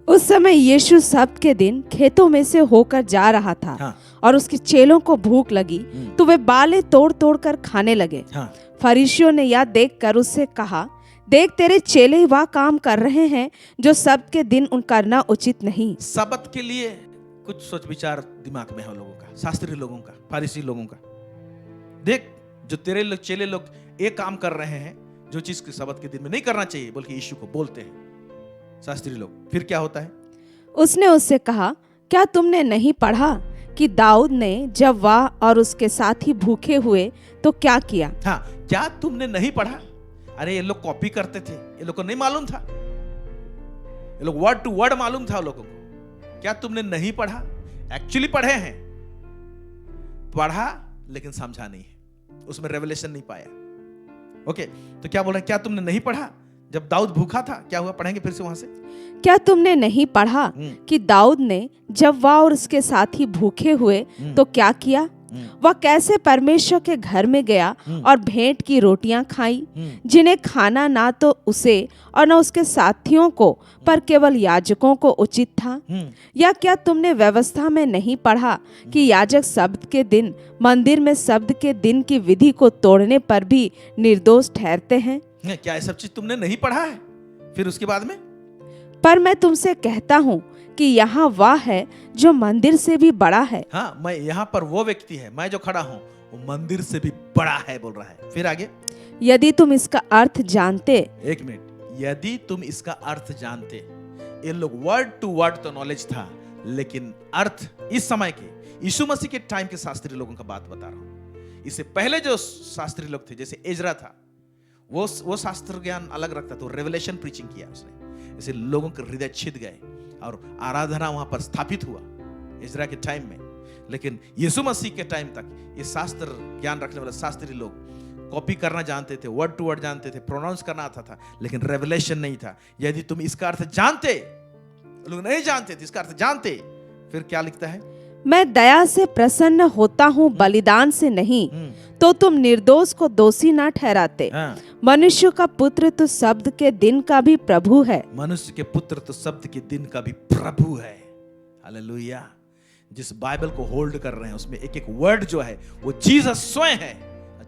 उस समय यीशु सब्त के दिन खेतों में से होकर जा रहा था। हाँ। और उसके चेलों को भूख लगी तो वे बालें तोड़ तोड़ कर खाने लगे। हाँ। फरीसियों ने यह देखकर उससे कहा, देख तेरे चेले वह काम कर रहे हैं जो सब्त के दिन उन करना उचित नहीं। सब्त के लिए कुछ सोच विचार दिमाग में है लोगों का, शास्त्री लोगों का, फारिसी लोगों का। देख जो तेरे लोग चेले लोग एक काम कर रहे हैं जो चीज के सब्त के दिन में नहीं करना चाहिए, बल्कि यीशु को बोलते हैं शास्त्री लोग। फिर क्या होता है? उसने उससे कहा, क्या तुमने नहीं पढ़ा कि दाऊद ने जब वह और उसके साथी भूखे हुए तो क्या किया। हाँ, क्या तुमने नहीं पढ़ा? अरे ये लोग कॉपी करते थे, ये लोग को नहीं मालूम था, ये लोग वर्ड टू वर्ड मालूम था लोगों को। क्या तुमने नहीं पढ़ा? एक्चुअली पढ़े हैं, पढ़ा लेकिन समझा नहीं है, उसमें रेवलेशन नहीं पाया। ओके, तो क्या बोल रहे हैं? क्या तुमने नहीं पढ़ा? जब दाऊद भूखा था क्या हुआ? पढ़ेंगे फिर से वहां से। क्या तुमने नहीं पढ़ा कि दाऊद ने जब वह और उसके साथी भूखे हुए तो क्या किया। वह कैसे परमेश्वर के घर में गया और भेंट की रोटियां खाई, जिन्हें खाना ना तो उसे और न उसके साथियों को पर केवल याजकों को उचित था। या क्या तुमने व्यवस्था में नहीं पढ़ा कि याजक शब्द के दिन मंदिर में शब्द के दिन की विधि को तोड़ने पर भी निर्दोष ठहरते हैं। क्या ये सब चीज तुमने नहीं पढ़ा है? फिर उसके बाद में, पर मैं तुमसे कहता हूँ कि यहाँ वह है जो मंदिर से भी बड़ा है। हाँ, मैं यहाँ पर वो व्यक्ति है, मैं जो खड़ा हूँ वो मंदिर से भी बड़ा है बोल रहा है। फिर आगे, यदि तुम इसका अर्थ जानते। एक मिनट, यदि तुम इसका अर्थ जानते। ये लोग वर्ड टू वर्ड तो नॉलेज था, लेकिन अर्थ इस समय के यीशु मसीह के टाइम के शास्त्री लोगों का बात बता रहा हूं। इससे पहले जो शास्त्री लोग थे, जैसे एजरा था, वो शास्त्र ज्ञान अलग रखता, तो रेवलेशन प्रीचिंग किया उसने। इसे लोगों के हृदय छिद गए और आराधना वहां पर स्थापित हुआ इजरा के टाइम में। लेकिन यीशु मसीह के टाइम तक ये शास्त्र ज्ञान रखने वाले शास्त्री लोग कॉपी करना जानते थे, वर्ड टू वर्ड जानते थे, प्रोनाउंस करना आता था, लेकिन रेवलेशन नहीं था। यदि तुम इसका अर्थ जानते, लोग नहीं जानते थे इसका अर्थ जानते। फिर क्या लिखता है? मैं दया से प्रसन्न होता हूँ, बलिदान से नहीं, तो तुम निर्दोष को दोषी ना ठहराते। मनुष्य का पुत्र तो शब्द के दिन का भी प्रभु है। मनुष्य के पुत्र तो शब्द के दिन का भी प्रभु है। हालेलुया। जिस बाइबल को होल्ड कर रहे हैं उसमें एक एक वर्ड जो है वो जीसस स्वयं है।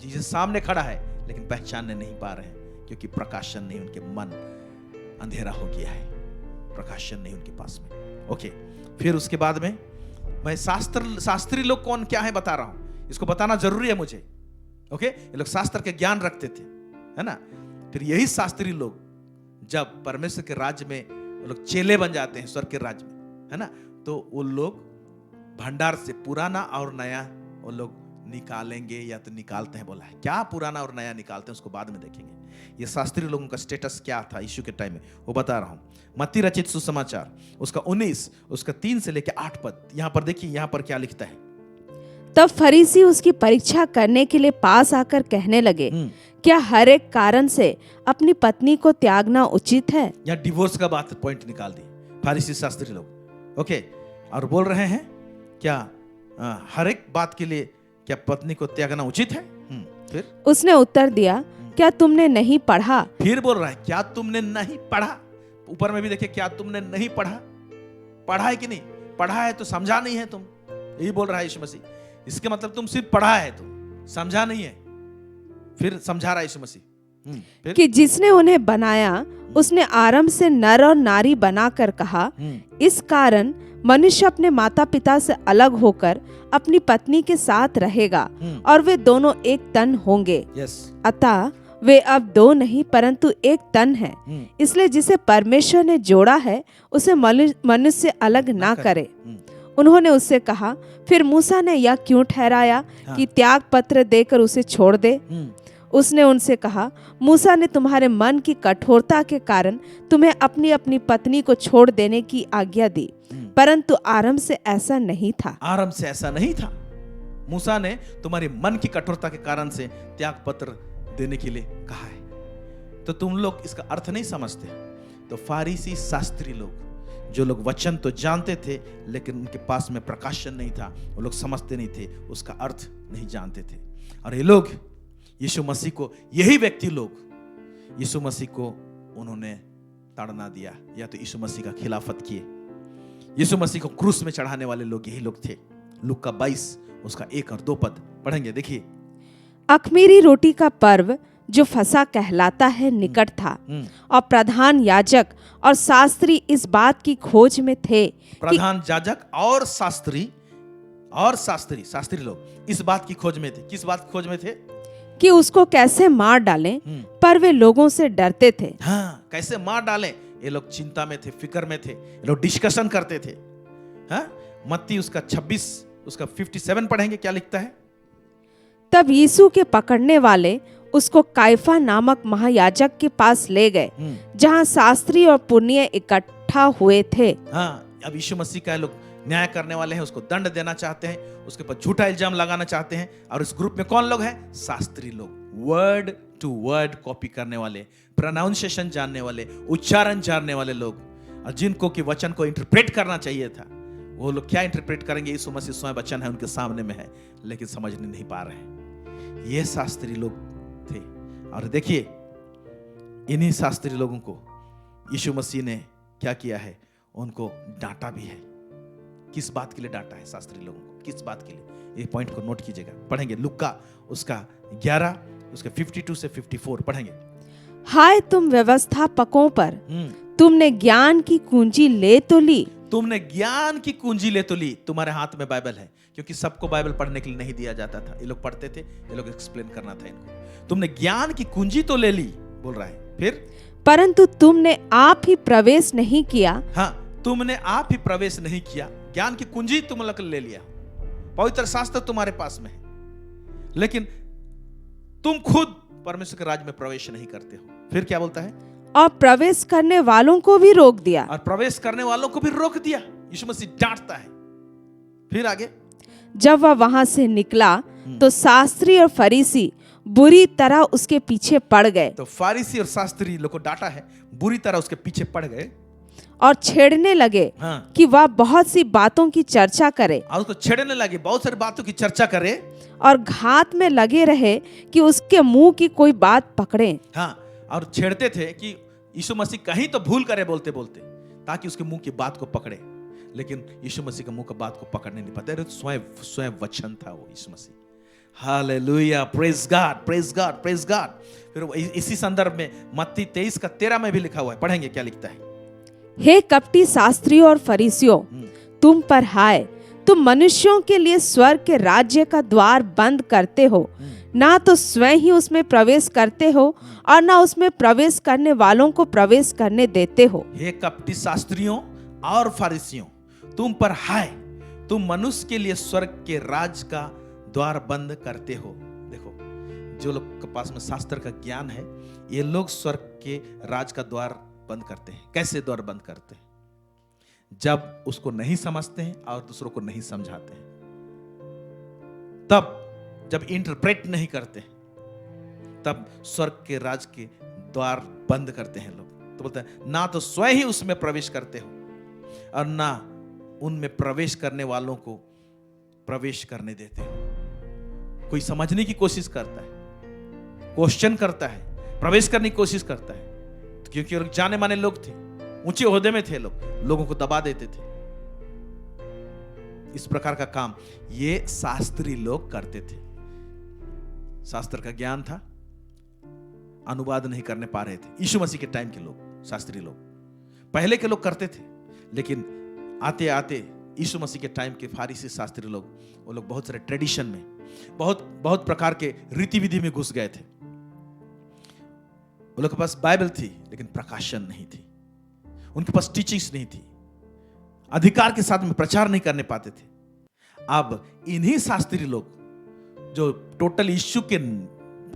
जीसस सामने खड़ा है, लेकिन पहचानने नहीं पा रहे हैं, क्योंकि प्रकाशन नहीं, उनके मन अंधेरा हो गया है, प्रकाशन नहीं उनके पास में। ओके, फिर उसके बाद में मैं शास्त्री लोग कौन क्या है बता रहा हूं, इसको बताना जरूरी है मुझे। ओके, ये लोग शास्त्र के ज्ञान रखते थे, है ना। फिर यही शास्त्री लोग जब परमेश्वर के राज्य में वो लोग चेले बन जाते हैं, स्वर्ग के राज्य में, है ना, तो वो लोग भंडार से पुराना और नया वो लोग निकालेंगे, या तो निकालते हैं। बोला है क्या पुराना और नया निकालते हैं, उसको बाद में देखेंगे। ये शास्त्री लोगों का स्टेटस क्या था यीशु के टाइम में, वो बता रहा हूं। मत्ती रचित सुसमाचार उसका 19 उसका 3 से लेकर 8 पद, यहां पर देखिए, यहां पर क्या लिखता है। तब फरीसी उसकी परीक्षा करने के लिए पास आकर कहने लगे, क्या हर एक कारण से अपनी पत्नी को त्यागना उचित है। या डिवोर्स का बात पॉइंट निकाल दी फरीसी शास्त्री लोग। ओके, और बोल रहे हैं क्या हर एक बात के लिए क्या पत्नी को त्यागना उचित है। फिर उसने उत्तर दिया, क्या तुमने नहीं पढ़ा। फिर बोल रहा है क्या तुमने नहीं पढ़ा। ऊपर में भी देखिए, क्या तुमने नहीं पढ़ा। पढ़ा है कि नहीं? पढ़ा है तो समझा नहीं है तुम, यही बोल रहा है यीशु मसीह। इसके मतलब तुम सिर्फ पढ़ा है, तुम समझा नहीं है। फिर समझा रहा है यीशु मसीह कि जिसने उन्हें बनाया उसने आरंभ से नर और नारी बनाकर कहा, इस कारण मनुष्य अपने माता पिता से अलग होकर अपनी पत्नी के साथ रहेगा और वे दोनों एक तन होंगे। अतः वे अब दो नहीं परंतु एक तन है। इसलिए जिसे परमेश्वर ने जोड़ा है उसे मनुष्य अलग ना करे। उन्होंने उससे कहा, फिर मूसा ने यह क्यों ठहराया कि त्याग पत्र देकर उसे छोड़ दे। उसने उनसे कहा, मूसा ने तुम्हारे मन की कठोरता के कारण तुम्हें अपनी अपनी पत्नी को छोड़ देने की आज्ञा दी, परंतु आरंभ से ऐसा नहीं था। आरंभ से ऐसा नहीं था। मूसा ने तुम्हारे मन की कठोरता के कारण से त्याग पत्र देने के लिए कहा है। तो तुम लोग इसका अर्थ नहीं समझते। तो फारीसी शास्त्री लोग, जो लोग वचन तो जानते थे लेकिन उनके पास में प्रकाशन नहीं था, वो लोग समझते नहीं थे, उसका अर्थ नहीं जानते थे। और ये लोग यीशु मसीह को, यही व्यक्ति लोग यीशु मसीह को उन्होंने ताड़ना दिया, या तो यीशु मसीह का खिलाफत किए। यीशु मसीह को क्रूस में चढ़ाने वाले लोग यही लोग थे। लूका 22 उसका 1 और 2 पद पढ़ेंगे, देखिए। अख़मीरी रोटी का पर्व जो फसह कहलाता है निकट था, और प्रधान याजक और शास्त्री इस बात की खोज में थे। प्रधान याजक और शास्त्री लोग इस बात की खोज में थे। किस बात की खोज में थे? कि उसको कैसे मार डालें, पर वे लोगों से डरते थे। हाँ, कैसे मार डालें, ये लोग चिंता में थे, फिक्र में थे, ये लोग डिस्कशन करते थे। हाँ, मत्ती उसका 26 उसका 57 पढ़ेंगे, क्या लिखता है? तब यीशु के पकड़ने वाले उसको काइफा नामक महायाजक के पास ले गए, जहां शास्त्री और पुण्य इकट्ठा हुए थे। हाँ, अब यीशु मसीह का लोग न्याय करने वाले हैं, उसको दंड देना चाहते हैं, उसके ऊपर झूठा इल्जाम लगाना चाहते हैं। और इस ग्रुप में कौन लोग हैं? शास्त्री लोग, वर्ड टू वर्ड कॉपी करने वाले, प्रोनाउंसिएशन जानने वाले, उच्चारण जानने वाले लोग, और जिनको कि वचन को इंटरप्रेट करना चाहिए था, वो लोग क्या इंटरप्रेट करेंगे? यीशु मसीह स्वयं वचन है, उनके सामने में है, लेकिन समझ नहीं पा रहे हैं। ये शास्त्री लोग थे। और देखिए, इन्हीं शास्त्री लोगों को यीशु मसीह ने क्या किया है? उनको डांटा भी है। किस बात के लिए डांटा है शास्त्री लोगों को? किस बात के लिए? ये पॉइंट को नोट कीजिएगा। पढ़ेंगे लुक्का उसका 11 उसके 52 से 54 पढ़ेंगे। हाय तुम व्यवस्थापकों पर, तुमने ज्ञान की कुंजी ले तो ली। तुमने ज्ञान की कुंजी ले तो ली। तुम्हारे हाथ में बाइबल है, क्योंकि सबको बाइबल पढ़ने के लिए नहीं दिया जाता था। ये लोग पढ़ते थे, ये लोग एक्सप्लेन करना था इनको। तुमने ज्ञान की कुंजी तो ले ली, बोल रहा है। फिर परंतु तुमने आप ही प्रवेश नहीं किया। हाँ, तुमने आप ही प्रवेश नहीं किया। ज्ञान की कुंजी तुम लोग ले लिया, पवित्र शास्त्र तुम्हारे पास में है, लेकिन तुम खुद परमेश्वर के राज्य में प्रवेश नहीं करते हो। फिर क्या बोलता है? और प्रवेश करने वालों को भी रोक दिया। और प्रवेश करने वालों को भी रोक दिया। यीशु मसीह डांटता है। फिर आगे, जब वह वहां से निकला तो शास्त्री और फरीसी बुरी तरह उसके पीछे पड़ गए तो फारिसी और शास्त्री लोग को डांटा है, बुरी तरह उसके पीछे पड़ गए और छेड़ने लगे कि वह बहुत सी बातों की चर्चा करे, और उसको छेड़ने लगे, बहुत सारी बातों की चर्चा करे, और घात में लगे रहे कि उसके मुंह की कोई बात पकड़े। हाँ, और छेड़ते थे कि यीशु मसीह कहीं तो भूल करे बोलते बोलते, ताकि उसके मुंह की बात को पकड़े। लेकिन यीशु मसीह के मुंह की बात को पकड़ने नहीं पाते। स्वयं वचन था वो Yeshu Masih. Hallelujah, praise God, praise God, praise God. फिर इसी संदर्भ में मत्ती 23 का 13 में भी लिखा हुआ है। पढ़ेंगे, क्या लिखता है? हे कपटी शास्त्रियों और फरीसियों, तुम पर हाय, तुम मनुष्यों के लिए स्वर्ग के राज्य का द्वार बंद करते हो, ना तो स्वयं ही उसमें प्रवेश करते हो और ना उसमें प्रवेश करने वालों को प्रवेश करने देते हो। हे कपटी शास्त्रियों और फरीसियों, तुम पर हाय, तुम मनुष्य के लिए स्वर्ग के राज का द्वार बंद करते हो। देखो, जो लोग के पास में शास्त्र का ज्ञान है, ये लोग स्वर्ग के राज का द्वार बंद करते हैं। कैसे द्वार बंद करते हैं? जब उसको नहीं समझते हैं और दूसरों को नहीं समझाते हैं, तब जब इंटरप्रेट नहीं करते हैं, तब स्वर्ग के राज के द्वार बंद करते हैं लोग। तो बोलते हैं, ना तो स्वयं ही उसमें प्रवेश करते हो और ना उनमें प्रवेश करने वालों को प्रवेश करने देते हो। कोई समझने की कोशिश करता है, क्वेश्चन करता है, प्रवेश करने की कोशिश करता है, तो क्योंकि लोग जाने माने लोग थे, ऊंचे ओहदे में थे, लोगों को दबा देते थे। इस प्रकार का काम ये शास्त्री लोग करते थे। शास्त्र का ज्ञान था, अनुवाद नहीं करने पा रहे थे। यीशु मसीह के टाइम के लोग, शास्त्री लोग, पहले के लोग करते थे, लेकिन आते आते यीशु मसीह के टाइम के फारिसी शास्त्री लोग, वो लोग बहुत सारे ट्रेडिशन में, बहुत प्रकार के रीति विधि में घुस गए थे। वो लोग के पास बाइबल थी, लेकिन प्रकाशन नहीं थी। उनके पास टीचिंग्स नहीं थी, अधिकार के साथ में प्रचार नहीं करने पाते थे। अब इन्हीं शास्त्री लोग जो टोटल यीशु के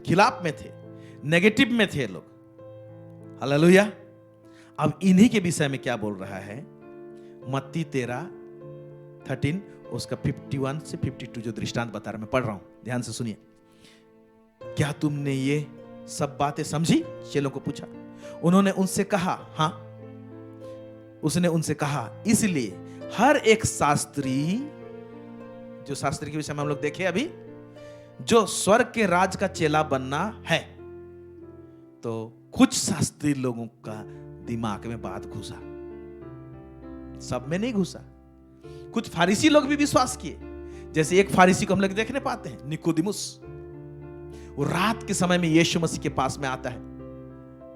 खिलाफ में थे, नेगेटिव में थे लोग, हालेलुया, अब इन्हीं के विषय में क्या बोल रहा है? मत्ती 13 उसका 51 से 52 जो दृष्टांत बता रहा, मैं पढ़ रहा हूं, ध्यान से सुनिए। क्या तुमने ये सब बातें समझी? चेलों को पूछा। उन्होंने उनसे कहा, हाँ। उसने उनसे कहा, इसलिए हर एक शास्त्री, जो शास्त्री के विषय में हम लोग देखे अभी, जो स्वर्ग के राज का चेला बनना है, तो कुछ शास्त्री लोगों का दिमाग में बात घुसा, सब में नहीं घुसा। कुछ फारिसी लोग भी विश्वास किए। जैसे एक फारिसी को हम लोग देखने पाते हैं, निकोदिमुस। वो रात के समय में यीशु मसीह के पास में आता है,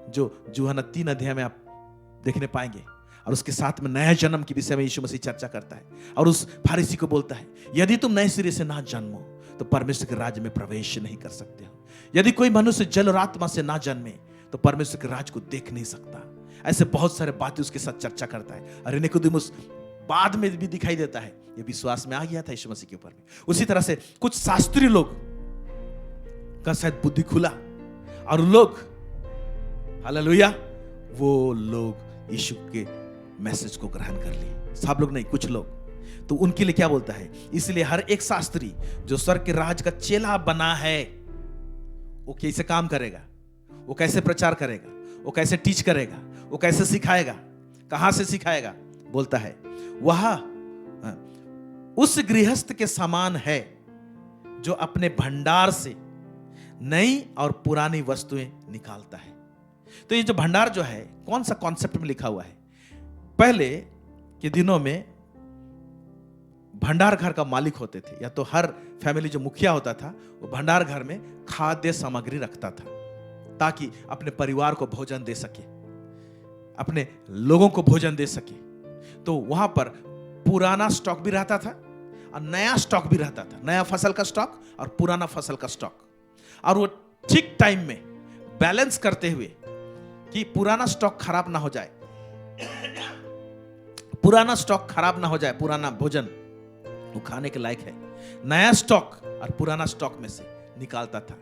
जो यूहन्ना 3 अध्याय में आप देखने पाएंगे, और उसके साथ में नया जन्म के विषय में यीशु मसीह चर्चा करता है, और उस फारिसी को बोलता है, यदि तुम नए सिरे से ना जन्मो तो परमेश्वर के राज्य में प्रवेश नहीं कर सकते हो। यदि कोई मनुष्य जल और आत्मा से ना जन्मे तो परमेश्वर के राज्य को देख नहीं सकता। ऐसे बहुत सारे बातें उसके साथ चर्चा करता है। अरे निकोदिमुस बाद में भी दिखाई देता है, ये विश्वास में आ गया था यीशु मसीह के ऊपर में। उसी तरह से कुछ शास्त्री लोग का शायद बुद्धि खुला और लोग, हालेलुया, वो लोग यीशु के मैसेज को ग्रहण कर लिए। सब लोग नहीं, कुछ लोग। तो उनके लिए क्या बोलता है, इसलिए हर एक शास्त्री जो स्वर्ग के राज का चेला बना है, वो कैसे काम करेगा, वो कैसे प्रचार करेगा, वो कैसे टीच करेगा, वो कैसे सिखाएगा, कहां से सिखाएगा, बोलता है वह उस गृहस्थ के समान है जो अपने भंडार से नई और पुरानी वस्तुएं निकालता है। तो ये जो भंडार जो है, कौन सा कॉन्सेप्ट में लिखा हुआ है? पहले के दिनों में भंडार घर का मालिक होते थे, या तो हर फैमिली जो मुखिया होता था वो भंडार घर में खाद्य सामग्री रखता था ताकि अपने परिवार को भोजन दे सके, अपने लोगों को भोजन दे सके। तो वहां पर पुराना स्टॉक भी रहता था और नया स्टॉक भी रहता था, नया फसल का स्टॉक और पुराना फसल का स्टॉक। और वो ठीक टाइम में बैलेंस करते हुए कि पुराना स्टॉक खराब ना हो जाए, पुराना स्टॉक खराब ना हो जाए, पुराना भोजन वो खाने के लायक है, नया स्टॉक और पुराना स्टॉक में से निकालता था,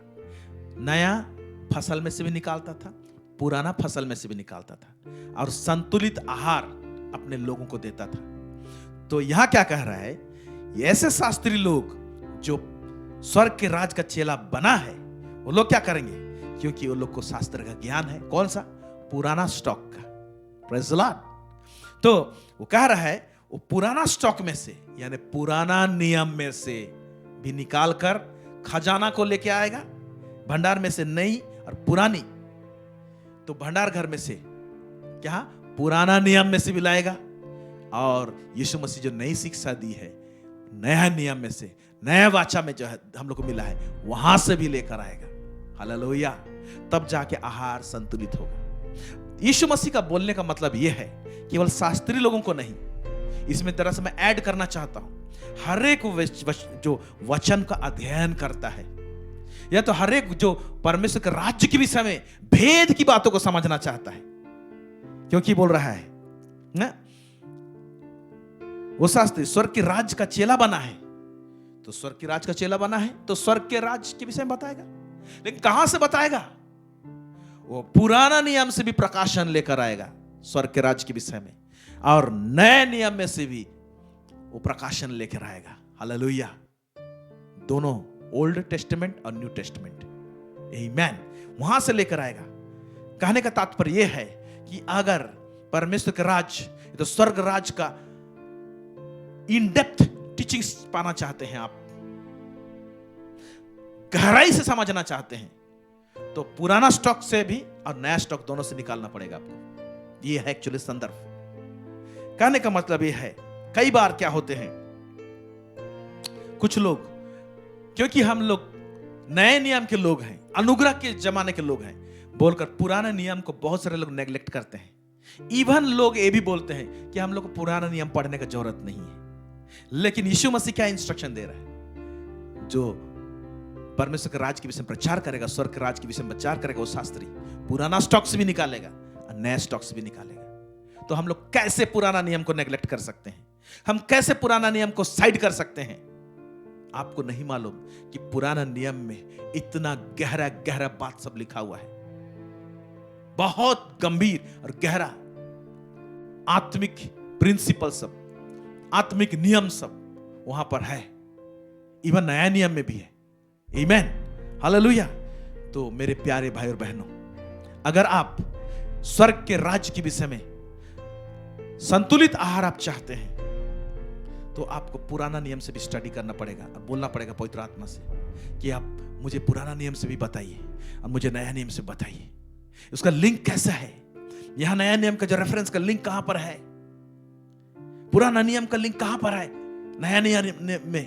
नया फसल में से भी निकालता था, पुराना फसल में से भी निकालता था, और संतुलित आहार अपने लोगों को देता था। तो यहां क्या कह रहा है, ये ऐसे शास्त्री लोग जो स्वर्ग के राज का चेला बना है, वो लोग क्या करेंगे, क्योंकि वो लोग को शास्त्र का ज्ञान है। कौन सा? पुराना स्टॉक का। Praise the Lord. तो वो कह रहा है वो पुराना स्टॉक में से, यानी पुराना नियम में से भी निकाल कर खजाना को लेके आएगा, भंडार में से नई और पुरानी। तो भंडार घर में से क्या, पुराना नियम में से भी लाएगा, और यीशु मसीह जो नई शिक्षा दी है, नया नियम में से, नया वाचा में जो है हम लोग को मिला है, वहां से भी लेकर आएगा। हालेलुया। तब जाके आहार संतुलित होगा। यीशु मसीह का बोलने का मतलब यह है, केवल शास्त्री लोगों को नहीं, इसमें तरह से मैं ऐड करना चाहता हूं, हर एक जो वचन का अध्ययन करता है, या तो हर एक जो परमेश्वर के राज्य के विषय में भेद की बातों को समझना चाहता है, क्योंकि बोल रहा है ना, वो शास्त्री स्वर्ग के राज्य का चेला बना है। तो स्वर्ग के राज्य का चेला बना है तो स्वर्ग के राज्य के विषय में बताएगा, लेकिन कहां से बताएगा? वो पुराना नियम से भी प्रकाशन लेकर आएगा स्वर्ग के राज्य के विषय में, और नए नियम में से भी वो प्रकाशन लेकर आएगा। हालेलुया। दोनों, ओल्ड टेस्टामेंट और न्यू टेस्टामेंट, आमीन, वहां से लेकर आएगा। कहने का तात्पर्य यह है कि अगर परमेश्वर के राज्य, तो स्वर्ग राज्य का इन डेप्थ टीचिंग्स पाना चाहते हैं, आप गहराई से समझना चाहते हैं, तो पुराना स्टॉक से भी और नया स्टॉक दोनों से निकालना पड़ेगा आपको। ये है एक्चुअली संदर्भ। कहने का मतलब ये है, कई बार क्या होते हैं, कुछ लोग, क्योंकि हम लोग नए नियम के लोग हैं, अनुग्रह के जमाने के लोग हैं, बोलकर पुराने नियम को बहुत सारे लोग नेग्लेक्ट करते हैं। इवन लोग ये भी बोलते हैं कि हम लोग को पुराना नियम पढ़ने की जरूरत नहीं है। लेकिन यीशु मसीह क्या इंस्ट्रक्शन दे रहा है, जो परमेश्वर के राज के विषय में प्रचार करेगा, स्वर्ग के राज के विषय में प्रचार करेगा, वो शास्त्री पुराना स्टॉक से भी निकालेगा और नया स्टॉक से भी निकालेगा। तो हम लोग कैसे पुराना नियम को नेग्लेक्ट कर सकते हैं, हम कैसे पुराना नियम को साइड कर सकते हैं? आपको नहीं मालूम कि पुराना नियम में इतना गहरा गहरा बात सब लिखा हुआ है, बहुत गंभीर और गहरा आत्मिक प्रिंसिपल सब, आत्मिक नियम सब वहां पर है। इवन नया नियम में भी है। आमीन, हालेलुया। तो मेरे प्यारे भाई और बहनों, अगर आप स्वर्ग के राज्य के विषय में संतुलित आहार आप चाहते हैं, तो आपको पुराना नियम से भी स्टडी करना पड़ेगा और बोलना पड़ेगा पवित्र आत्मा से कि आप मुझे पुराना नियम से भी बताइए और मुझे नया नियम से बताइए। उसका लिंक कैसा है? यहां नया नियम का जो रेफरेंस का लिंक कहां पर है? पुराना नियम का लिंक कहां पर है? नया नियम में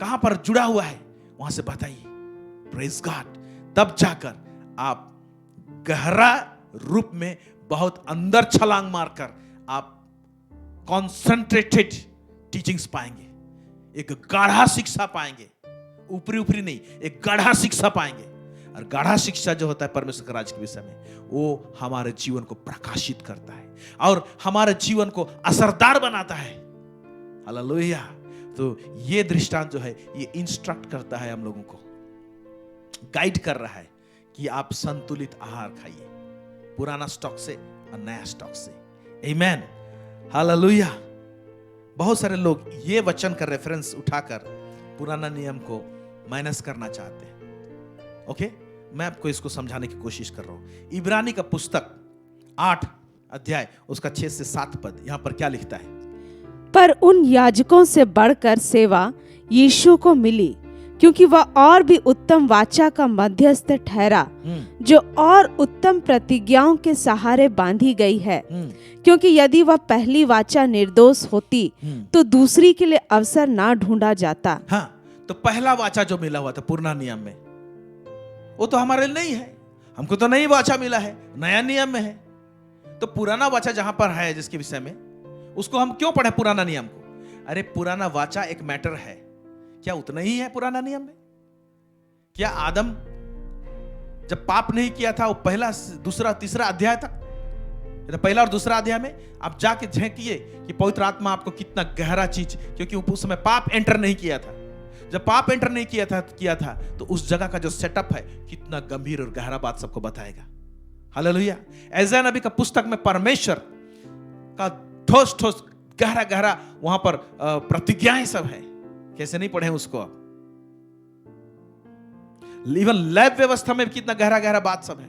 कहां पर जुड़ा हुआ है? वहां से बताइए। Praise God. तब जाकर आप गहरा रूप में बहुत अंदर छलांग मारकर आप कॉन्सेंट्रेटेड टीचिंग्स पाएंगे, एक गाढ़ा शिक्षा पाएंगे। ऊपरी ऊपरी नहीं, एक गाढ़ा शिक्षा पाएंगे। और गाढ़ा शिक्षा जो होता है परमेश्वर के राज्य के विषय में, वो हमारे जीवन को प्रकाशित करता है और हमारे जीवन को असरदार बनाता है। हालेलुया। तो ये दृष्टांत जो है ये इंस्ट्रक्ट करता है हम लोगों को, गाइड कर रहा है कि आप संतुलित आहार खाइए, पुराना स्टॉक से और नया स्टॉक से। आमीन, हालेलुया। बहुत सारे लोग ये वचन का रेफरेंस उठाकर पुराना नियम को माइनस करना चाहते हैं। ओके, मैं आपको इसको समझाने की कोशिश कर रहा हूं। इब्रानी का पुस्तक 8 अध्याय उसका 6 से 7 पद, यहां पर क्या लिखता है? पर उन याजकों से बढ़कर सेवा यीशु को मिली, क्योंकि वह और भी उत्तम वाचा का मध्यस्थ ठहरा, जो और उत्तम प्रतिज्ञाओं के सहारे बांधी गई है। क्योंकि यदि वह पहली वाचा निर्दोष होती तो दूसरी के लिए अवसर ना ढूंढा जाता। हाँ, तो पहला वाचा जो मिला हुआ था पुराना नियम में, वो तो हमारे लिए नहीं है, हमको तो नई वाचा मिला है, नया नियम में है। तो पुराना वाचा जहां पर है जिसके विषय में, उसको हम क्यों पढ़े पुराना नियम को? अरे पुराना वाचा एक मैटर है, क्या उतना ही है पुराना नियम में? क्या आदम जब पाप नहीं किया था वो पहला दूसरा तीसरा अध्याय तक, तो पहला और दूसरा अध्याय में आप जाके झांकिए कि पवित्र आत्मा आपको कितना गहरा चीज, क्योंकि उस समय पाप एंटर नहीं किया था। जब पाप एंटर नहीं किया था तो उस जगह का जो सेटअप है कितना गंभीर और गहरा बात सबको बताएगा। हालेलुया। ऐसाया नबी का पुस्तक में परमेश्वर का ठोस ठोस गहरा गहरा वहां पर प्रतिज्ञाएं सब है। कैसे नहीं पढ़े उसको आप? इवन लैब व्यवस्था में कितना गहरा गहरा बात सब है।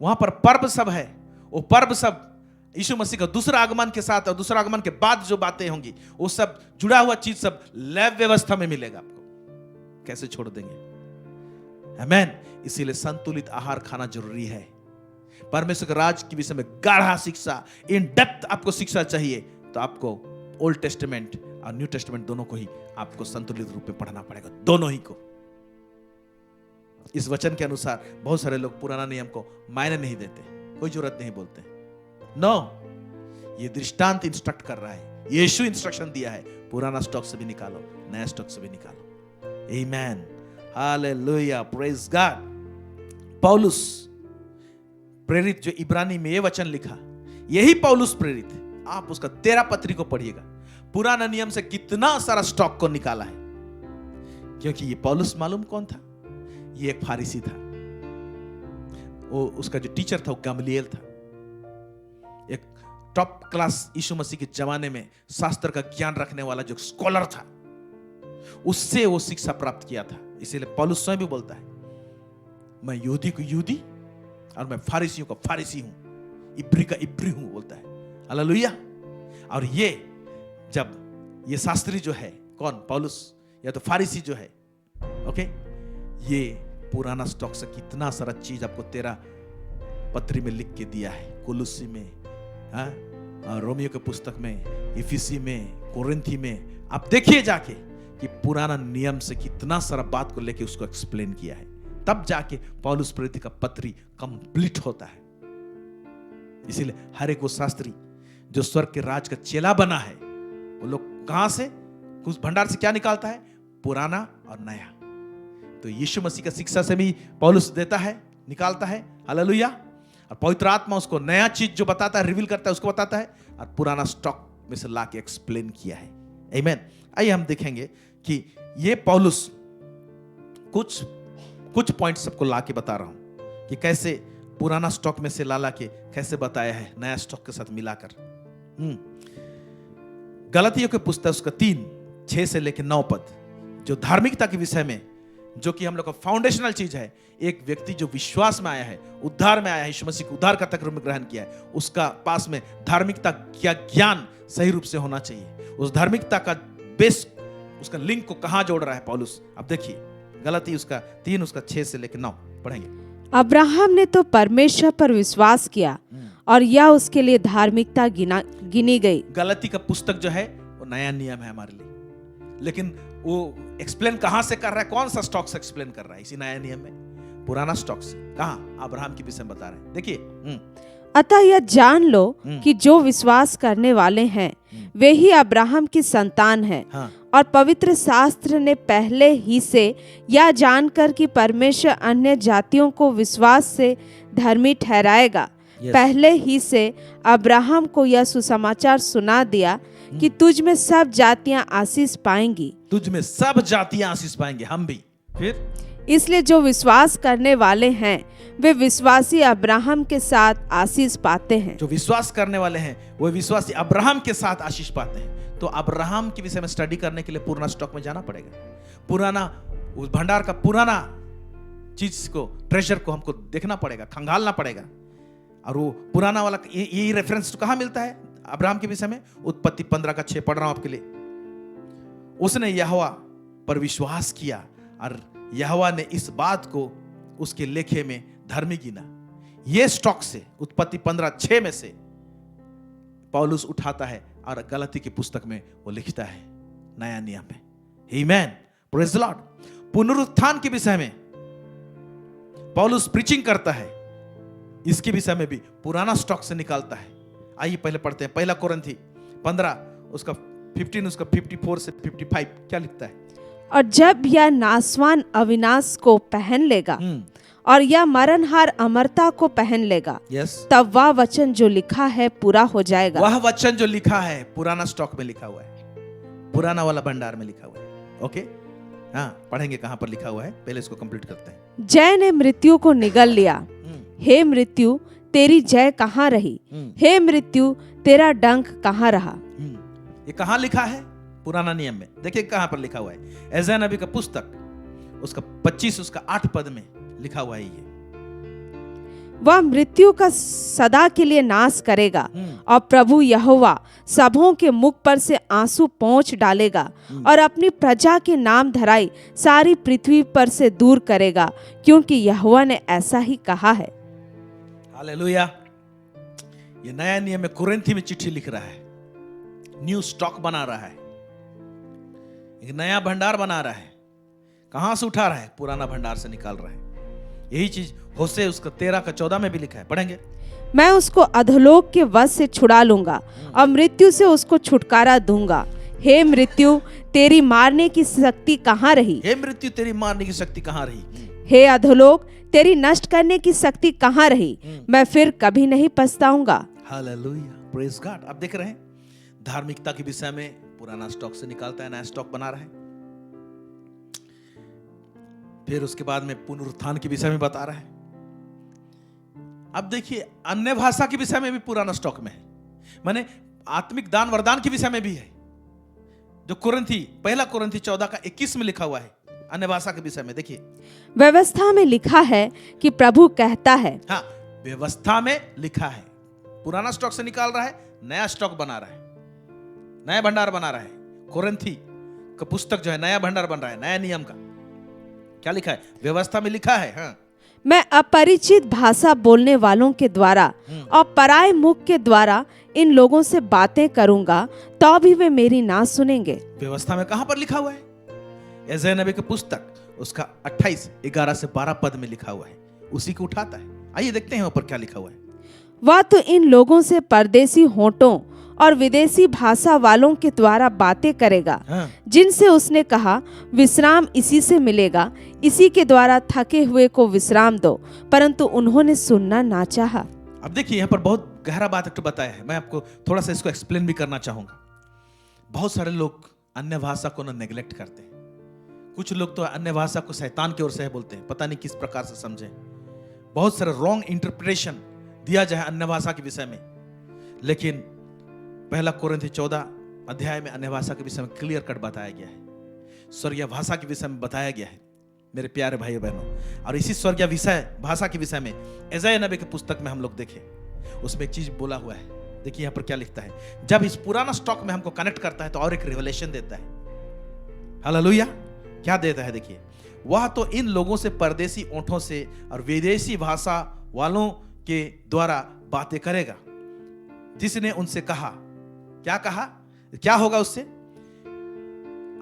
वहां पर पर्व सब है, वो पर्व सब यीशु मसीह का दूसरा आगमन के साथ और दूसरा आगमन के बाद जो बातें होंगी वो सब जुड़ा हुआ चीज सब लैब व्यवस्था में मिलेगा आपको। कैसे छोड़ देंगे? आमीन। इसीलिए संतुलित आहार खाना जरूरी है। परमेश्वर के राज के विषय में गाढ़ा शिक्षा, इन डेप्थ आपको शिक्षा चाहिए तो आपको ओल्ड टेस्टामेंट और न्यू टेस्टामेंट दोनों को ही आपको संतुलित रूप में पढ़ना पड़ेगा, दोनों ही को। इस वचन के अनुसार बहुत सारे लोग पुराना नियम को मायने नहीं देते, कोई जरूरत नहीं बोलते। नो, ये दृष्टांत इंस्ट्रक्ट कर रहा है, यीशु इंस्ट्रक्शन दिया है, पुराना स्टॉक से भी निकालो, नया स्टॉक से भी निकालो। आमीन, हालेलुया, प्रेज गॉड। पौलुस प्रेरित जो इब्रानी में ये वचन लिखा, यही पौलुस प्रेरित, आप उसका 13 पत्री को पढ़िएगा, पुराना नियम से कितना सारा स्टॉक को निकाला है। क्योंकि ये पौलुस मालूम कौन था? ये एक फारिसी था। वो उसका जो टीचर था वो गमलीएल था, एक टॉप क्लास यीशु मसीह के जमाने में शास्त्र का ज्ञान रखने वाला जो स्कॉलर था, उससे वो शिक्षा प्राप्त किया था। इसीलिए पौलुस स्वयं भी बोलता है, मैं यहूदी को यहूदी और मैं फारिसियों का फारिसी हूं, इब्री का इब्री हूं, बोलता है। हालेलुया। और ये जब ये शास्त्री जो है, कौन? पौलुस या तो फारिसी जो है, ओके, ये पुराना स्टॉक से कितना सारा चीज आपको 13 पत्री में लिख के दिया है। कुलुसी में, रोमियो के पुस्तक में, इफिसी में, कोरिन्थी में, आप देखिए जाके कि पुराना नियम से कितना सारा बात को लेके उसको एक्सप्लेन किया है। तब जाके पौलुस प्रेरित का पत्री कंप्लीट होता है। इसीलिए हर एक वो शास्त्री जो स्वर्ग के राज का चेला बना है, वो लोग कहां से, उस भंडार से क्या निकालता है? पुराना और नया। तो यीशु मसीह का शिक्षा से भी पौलुस देता है, निकालता है। हालेलुया। और पवित्र आत्मा उसको नया चीज जो बताता है, रिवील करता है, उसको बताता है, और पुराना स्टॉक में से लाके एक्सप्लेन किया है। आमीन। आइए हम देखेंगे कि ये पौलुस कुछ पॉइंट्स सबको लाके बता रहा हूं कि कैसे पुराना स्टॉक में से ला के कैसे बताया है नया स्टॉक के साथ मिलाकर। गलातियों के पुस्तक उसका 3:6 से लेकर 9 पद, जो धार्मिकता के विषय में, जो कि हम लोग का फाउंडेशनल चीज है। एक व्यक्ति जो विश्वास में आया है, उद्धार में आया है, यीशु मसीह को उद्धारकर्ता के रूप में ग्रहण किया है, उसका पास में धार्मिकता का ज्ञान सही रूप से होना चाहिए। उस धार्मिकता का बेस, उसका लिंक को कहां जोड़ रहा है पौलुस? अब देखिए गलाती उसका 3 उसका 6 से लेकर 9 पढ़ेंगे। अब्राहम ने तो परमेश्वर पर विश्वास किया और यह उसके लिए धार्मिकता गिनी गई। गलाती का पुस्तक जो है वो नया नियम है हमारे लिए, लेकिन वो एक्सप्लेन कहां से कर रहा है? कौन सा स्टॉक से एक्सप्लेन कर रहा है? इसी नया नियम में पुराना स्टॉक से। कहां? अब्राहम के विषय में बता रहे हैं, देखिए। अतः यह जान लो कि जो विश्वास करने वाले हैं वे ही अब्राहम की संतान हैं। हाँ। और पवित्र शास्त्र ने पहले ही से यह जानकर कि परमेश्वर अन्य जातियों को विश्वास से धर्मी ठहराएगा, Yes. पहले ही से अब्राहम को यह सुसमाचार सुना दिया कि तुझ में सब जातियां आशीष पाएंगी। तुझ में सब जातियां आशीष पाएंगे, हम भी। फिर इसलिए जो विश्वास करने वाले हैं वे विश्वासी अब्राहम के साथ आशीष पाते हैं। जो विश्वास करने वाले हैं वो विश्वासी अब्राहम के साथ आशीष पाते हैं। तो अब्राहम के विषय में स्टडी करने के लिए पुराना स्टॉक में जाना पड़ेगा। पुराना उस भंडार का पुराना चीज को, ट्रेजर को हमको देखना पड़ेगा, खंगालना पड़ेगा। और वो पुराना वाला ये रेफरेंस कहाँ मिलता है अब्राहम के विषय में? उत्पत्ति 15 का 6 पढ़ रहा हूं आपके लिए। उसने यहोवा पर विश्वास किया और यहोवा ने इस बात को उसके लेखे में धर्मी गिना। ये स्टॉक से उत्पत्ति 15:6 में से पौलुस उठाता है और गलती की पुस्तक में वो लिखता है नया नियम में। आमीन, प्रेज द लॉर्ड। पुनरुत्थान के विषय में पौलुस प्रीचिंग करता है, इसके विषय में भी पुराना स्टॉक से निकालता है। आइए पहले पढ़ते हैं पहला कोरिन्थी 15 उसका 15 उसका 54 से 55 क्या लिखता है? और जब यह नासवान अविनाश को पहन लेगा और यह मरणहार अमरता को पहन लेगा, यस, तब वह वचन जो लिखा है पूरा हो जाएगा। वह वचन जो लिखा है पुराना स्टॉक में लिखा हुआ है, पुराना वाला भंडार में लिखा हुआ है। ओके, हाँ, पढ़ेंगे कहां पर लिखा हुआ है, पहले इसको कंप्लीट करते हैं। जय ने मृत्यु को निगल लिया, हे मृत्यु तेरी जय कहाँ रही? हे मृत्यु तेरा डंक कहाँ रहा? ये कहां लिखा है? पुराना नियम में। देखिए कहां पर लिखा हुआ है, यशायाह नबी का पुस्तक उसका 25 उसका 8 पद में लिखा हुआ है ये। वह मृत्यु का सदा के लिए नाश करेगा और प्रभु यहोवा सबों के मुख पर से आंसू पोंछ डालेगा और अपनी प्रजा के नाम धराई सारी पृथ्वी पर से दूर करेगा, क्योंकि यहोवा ने ऐसा ही कहा है। हालेलुया। ये नया नियम में कुरिन्थी में चिट्ठी लिख रहा है, न्यू स्टॉक बना रहा है, एक नया भंडार बना रहा है। कहां से उठा रहा है? पुराना भंडार से निकाल रहा है। यही चीज होशे उसका 13 का 14 में भी लिखा है, पढ़ेंगे। मैं उसको अधोलोक के वश से छुड़ा लूंगा और मृत्यु से उसको छुटकारा दूंगा। हे मृत्यु तेरी मारने की शक्ति कहाँ रही? हे मृत्यु तेरी मारने की शक्ति कहाँ रही? हे अधोलोक तेरी नष्ट करने की शक्ति कहाँ रही? मैं फिर कभी नहीं पछताऊंगा। Hallelujah, praise God. आप देख रहे हैं धार्मिकता के विषय में पुराना स्टॉक से निकालता है, नया स्टॉक बना रहा है। फिर उसके बाद में पुनरुत्थान के विषय में बता रहा है। अब देखिए अन्य भाषा के विषय में भी पुराना स्टॉक में है, माने आत्मिक दान वरदान के विषय में भी है, जो कुरिन्थी पहला कुरिन्थी 14 का 21 में लिखा हुआ है। अन्य भाषा के विषय में देखिए, व्यवस्था में लिखा है कि प्रभु कहता है। हाँ, व्यवस्था में लिखा है। पुराना स्टॉक से निकाल रहा है, नया स्टॉक बना रहा है, नया भंडार बना रहा है। कुरिन्थी का पुस्तक जो है नया भंडार बन रहा है, नया नियम का। क्या लिखा है? व्यवस्था में लिखा है, हाँ, मैं अपरिचित भाषा बोलने वालों के द्वारा और पराये मुख के द्वारा इन लोगों से बातें करूंगा, तो भी वे मेरी ना सुनेंगे। व्यवस्था में कहां पर लिखा हुआ है? यशायाह नबी की पुस्तक उसका 28 11 से 12 पद में लिखा हुआ है, उसी को उठाता है। आइए देखते हैं वहां पर क्या लिखा हुआ है। वह तो इन लोगों से परदेसी होंठों और विदेशी भाषा वालों के द्वारा बातें करेगा, हाँ। जिनसे उसने कहा विश्राम इसी से मिलेगा, इसी के द्वारा थके हुए को विश्राम दो, परंतु उन्होंने सुनना ना चाहा। अब देखिए यहाँ पर बहुत गहरा बात एक तो बताया है, मैं आपको थोड़ा सा इसको एक्सप्लेन भी करना चाहूंगा। बहुत सारे लोग अन्य भाषा को ना नेग्लेक्ट करते हैं। कुछ लोग तो अन्य भाषा को शैतान की ओर से बोलते हैं, पता नहीं किस प्रकार से समझे। बहुत सारे रॉन्ग इंटरप्रिटेशन दिया जाए अन्य भाषा के विषय में। लेकिन पहला कुरिन्थी 14 अध्याय में अन्य भाषा के विषय में क्लियर कट बताया गया है, स्वर्गीय भाषा के विषय में बताया गया है मेरे प्यारे भाई बहनों। और इसी स्वर्गीय विषय भाषा के विषय में यशायाह नबी की पुस्तक में हम लोग देखें, उसमें एक चीज बोला हुआ है। देखिए यहाँ पर क्या लिखता है, जब इस पुराना स्टॉक में हमको कनेक्ट करता है तो और एक रिवलेशन देता है। हालेलुया, क्या देता है? देखिए, वह तो इन लोगों से परदेसी ओंठों से और विदेशी भाषा वालों के द्वारा बातें करेगा, जिसने उनसे कहा। क्या कहा? क्या होगा उससे?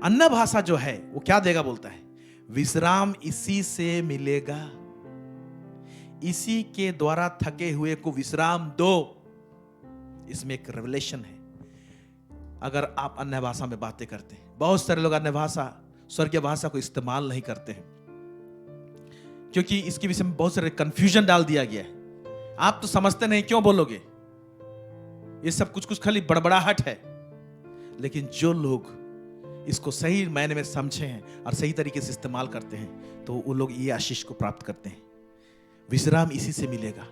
अन्य भाषा जो है वो क्या देगा? बोलता है विश्राम इसी से मिलेगा, इसी के द्वारा थके हुए को विश्राम दो। इसमें एक रेवलेशन है। अगर आप अन्य भाषा में बातें करते हैं, बहुत सारे लोग अन्य भाषा स्वर्गीय भाषा को इस्तेमाल नहीं करते हैं, क्योंकि इसके विषय में बहुत सारे कंफ्यूजन डाल दिया गया है। आप तो समझते नहीं, क्यों बोलोगे? ये सब कुछ कुछ खाली बड़बड़ाहट है। लेकिन जो लोग इसको सही मायने में समझे हैं और सही तरीके से इस्तेमाल करते हैं तो वो लोग ये आशीष को प्राप्त करते हैं। विश्राम इसी से मिलेगा।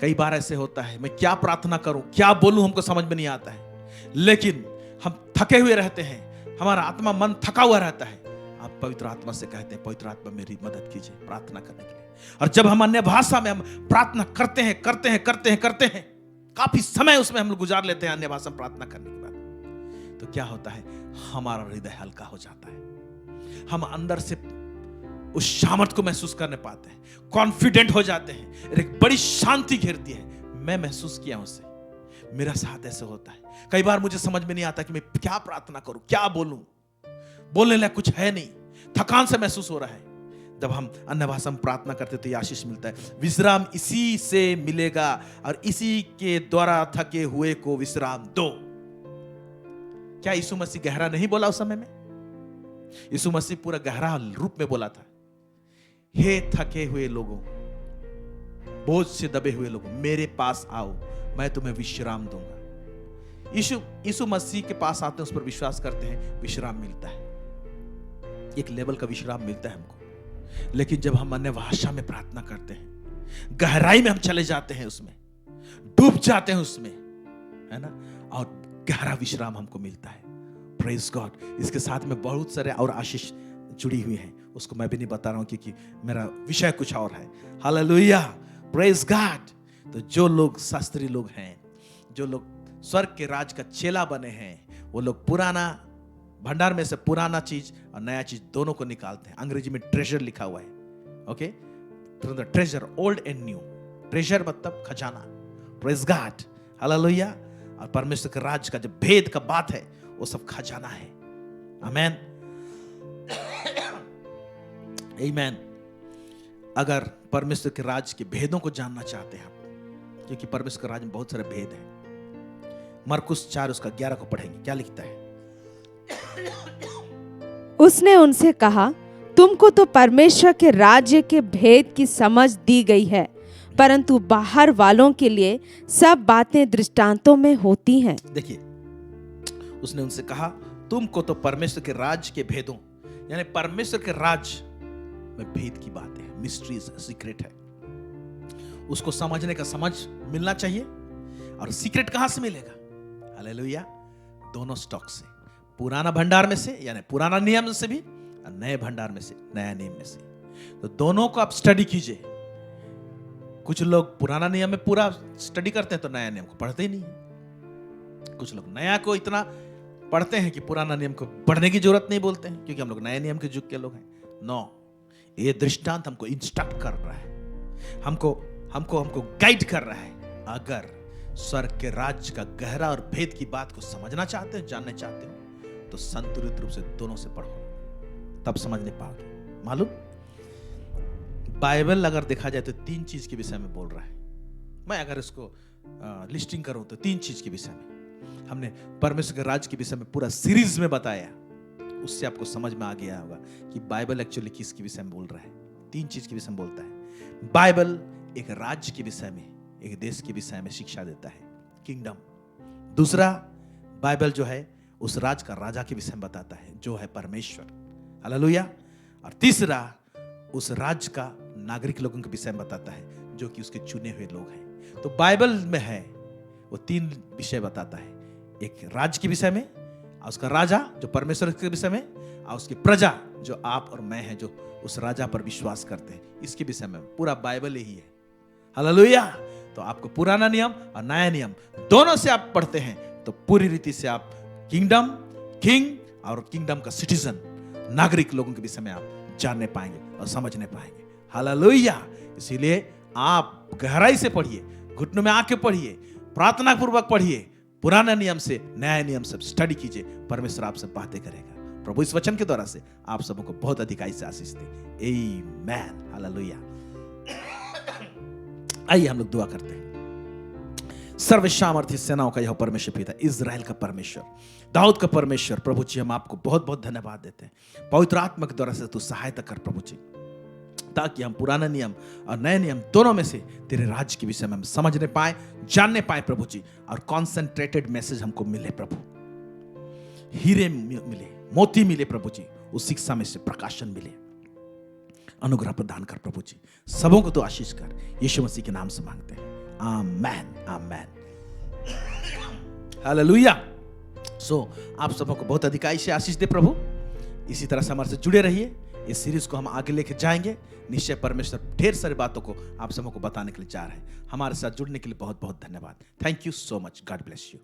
कई बार ऐसे होता है, मैं क्या प्रार्थना करूं, क्या बोलूं, हमको समझ में नहीं आता है, लेकिन हम थके हुए रहते हैं, हमारा आत्मा मन थका हुआ रहता है। आप पवित्र आत्मा से कहते हैं, पवित्र आत्मा मेरी मदद कीजिए प्रार्थना करने के लिए। और जब हम अन्य भाषा में हम प्रार्थना करते हैं, काफी समय उसमें हम लोग गुजार लेते हैं अन्य भाषा में प्रार्थना करने के बाद, तो क्या होता है, हमारा हृदय हल्का हो जाता है। हम अंदर से उस सामर्थ को महसूस करने पाते हैं, कॉन्फिडेंट हो जाते हैं, एक बड़ी शांति घिरती है। मैं महसूस किया उसे, मेरा साथ ऐसे होता है। कई बार मुझे समझ में नहीं आता कि मैं क्या प्रार्थना करूं, क्या बोलूं, बोलने लायक कुछ है नहीं, थकान से महसूस हो रहा है। जब हम अन्य भाषा में प्रार्थना करते तो ये आशीष मिलता है। विश्राम इसी से मिलेगा और इसी के द्वारा थके हुए को विश्राम दो। क्या यीशु मसीह गहरा नहीं बोला उस समय में? यीशु मसीह पूरा गहरा रूप में बोला था, हे थके हुए लोगों, बोझ से दबे हुए लोगों, मेरे पास आओ, मैं तुम्हें विश्राम दूंगा। यीशु मसीह के पास आते हैं, उस पर विश्वास करते हैं, विश्राम मिलता है। एक लेवल का विश्राम मिलता है हमको। लेकिन जब हम अन्य भाषा में प्रार्थना करते हैं, गहराई में हम चले जाते हैं, उसमें डूब जाते हैं उसमें, है ना, और गहरा विश्राम हमको मिलता है। Praise God. इसके साथ में बहुत सारे और आशीष जुड़ी हुई हैं, उसको मैं भी नहीं बता रहा हूं क्योंकि मेरा विषय कुछ और है। Hallelujah, praise God. तो जो लोग शास्त्री लोग हैं, जो लोग स्वर्ग के राज का चेला बने हैं, वो लोग पुराना भंडार में से पुराना चीज और नया चीज दोनों को निकालते हैं। अंग्रेजी में ट्रेजर लिखा हुआ है, okay, treasure, old and new. Treasure मतलब खजाना, प्रेज गॉड, हालेलुया। और परमेश्वर के राज का जो भेद का बात है वो सब खजाना है। आमेन, आमेन। अगर परमेश्वर के राज के भेदों को जानना चाहते हैं आप, क्योंकि परमेश्वर के राज में बहुत सारे भेद हैं। मरकुस 4 उसका 11 को पढ़ेंगे, क्या लिखता है? उसने उनसे कहा, तुमको तो परमेश्वर के राज्य के भेद की समझ दी गई है, परंतु बाहर वालों के लिए सब बातें दृष्टांतों में होती हैं। देखिए, उसने उनसे कहा, तुमको तो परमेश्वर के राज्य के भेदों, यानी परमेश्वर के राज्य में भेद की बातें हैं, मिस्ट्रीज, सीक्रेट है, उसको समझने का समझ मिलना चाहिए। और सीक्रेट कहां से मिलेगा? हालेलुया, दोनों स्टॉक से, पुराना भंडार में से यानी पुराना नियम से भी, और नए भंडार में से, नया नियम में से। तो दोनों को आप स्टडी कीजिए। कुछ लोग पुराना नियम में पूरा स्टडी करते हैं तो नया नियम को पढ़ते ही नहीं। कुछ लोग नया को इतना पढ़ते हैं कि पुराना नियम को पढ़ने की जरूरत नहीं बोलते हैं, क्योंकि हम लोग नए नियम के युग के लोग हैं। नो, ये दृष्टांत हमको इंस्ट्रक्ट कर रहा है, हमको गाइड कर रहा है। अगर स्वर्ग के राज्य का गहरा और भेद की बात को समझना चाहते हो, जानना चाहते हो, तो संतुलित रूप से दोनों से पढ़ो, तब समझ नहीं पाओगे। मालूम, बाइबल अगर देखा जाए तो 3 चीज के विषय में बोल रहा है। मैं अगर इसको लिस्टिंग करूं तो 3 चीज के विषय में हमने परमेश्वर के राज्य के विषय में पूरा सीरीज में बताया। उससे आपको समझ में आ गया होगा कि बाइबल एक्चुअली किसके विषय में बोल रहा है। 3 चीज के विषय में बोलता है। बाइबल एक राज्य के विषय में, एक देश के विषय में शिक्षा देता है, किंगडम। दूसरा, बाइबल जो है उस राज का राजा के विषय में बताता है, जो है परमेश्वर, हालेलुया। और तीसरा, उस राज्य का नागरिक लोगों के विषय में बताता है, जो कि उसके चुने हुए लोग हैं। तो बाइबल में है वो 3 विषय बताता है, एक राज्य के विषय में, और उसका राजा जो परमेश्वर के विषय में, और उसकी प्रजा जो आप और मैं हैं, जो उस राजा पर विश्वास करते हैं, इसके विषय में पूरा बाइबल यही है। हालेलुया। तो आपको पुराना नियम और नया नियम दोनों से आप पढ़ते हैं तो पूरी रीति से आप किंगडम, किंग और किंगडम का सिटीजन, नागरिक लोगों के विषय में आप जानने पाएंगे और समझने पाएंगे। हालेलुया। इसीलिए आप गहराई से पढ़िए, घुटनों में आके पढ़िए, प्रार्थना पूर्वक पढ़िए, पुराना नियम से नया नियम सब स्टडी कीजिए। परमेश्वर आपसे बातें करेगा। प्रभु इस वचन के द्वारा से आप सबों को बहुत अधिकाई से आशीष दे। आमीन, हालेलुया। आइए हम लोग दुआ करते हैं। सर्वसामर्थ्य सेनाओं का यह परमेश्वर पिता, इजराइल का परमेश्वर, दाऊद का परमेश्वर, प्रभु जी हम आपको बहुत बहुत धन्यवाद देते हैं। पवित्र आत्मा के द्वारा से तू सहायता कर प्रभु जी, ताकि हम पुराना नियम और नए नियम दोनों में से तेरे राज्य के विषय में हम समझने पाए, जानने पाए प्रभु जी, और कॉन्सेंट्रेटेड मैसेज हमको मिले प्रभु। हीरे मिले, मोती मिले प्रभु जी, उस शिक्षा में से प्रकाशन मिले। अनुग्रह प्रदान कर प्रभु जी, सबों को तो आशीष कर, यीशु मसीह के नाम से मांगते हैं, आमेन आमेन हालेलुया। आप सबों को बहुत अधिकाई से आशीष दे प्रभु। इसी तरह से हमारे से जुड़े रहिए। इस सीरीज को हम आगे लेके जाएंगे। निश्चय परमेश्वर ढेर सारी बातों को आप सबों को बताने के लिए जा रहे हैं। हमारे साथ जुड़ने के लिए बहुत बहुत धन्यवाद। Thank you so much. God bless you.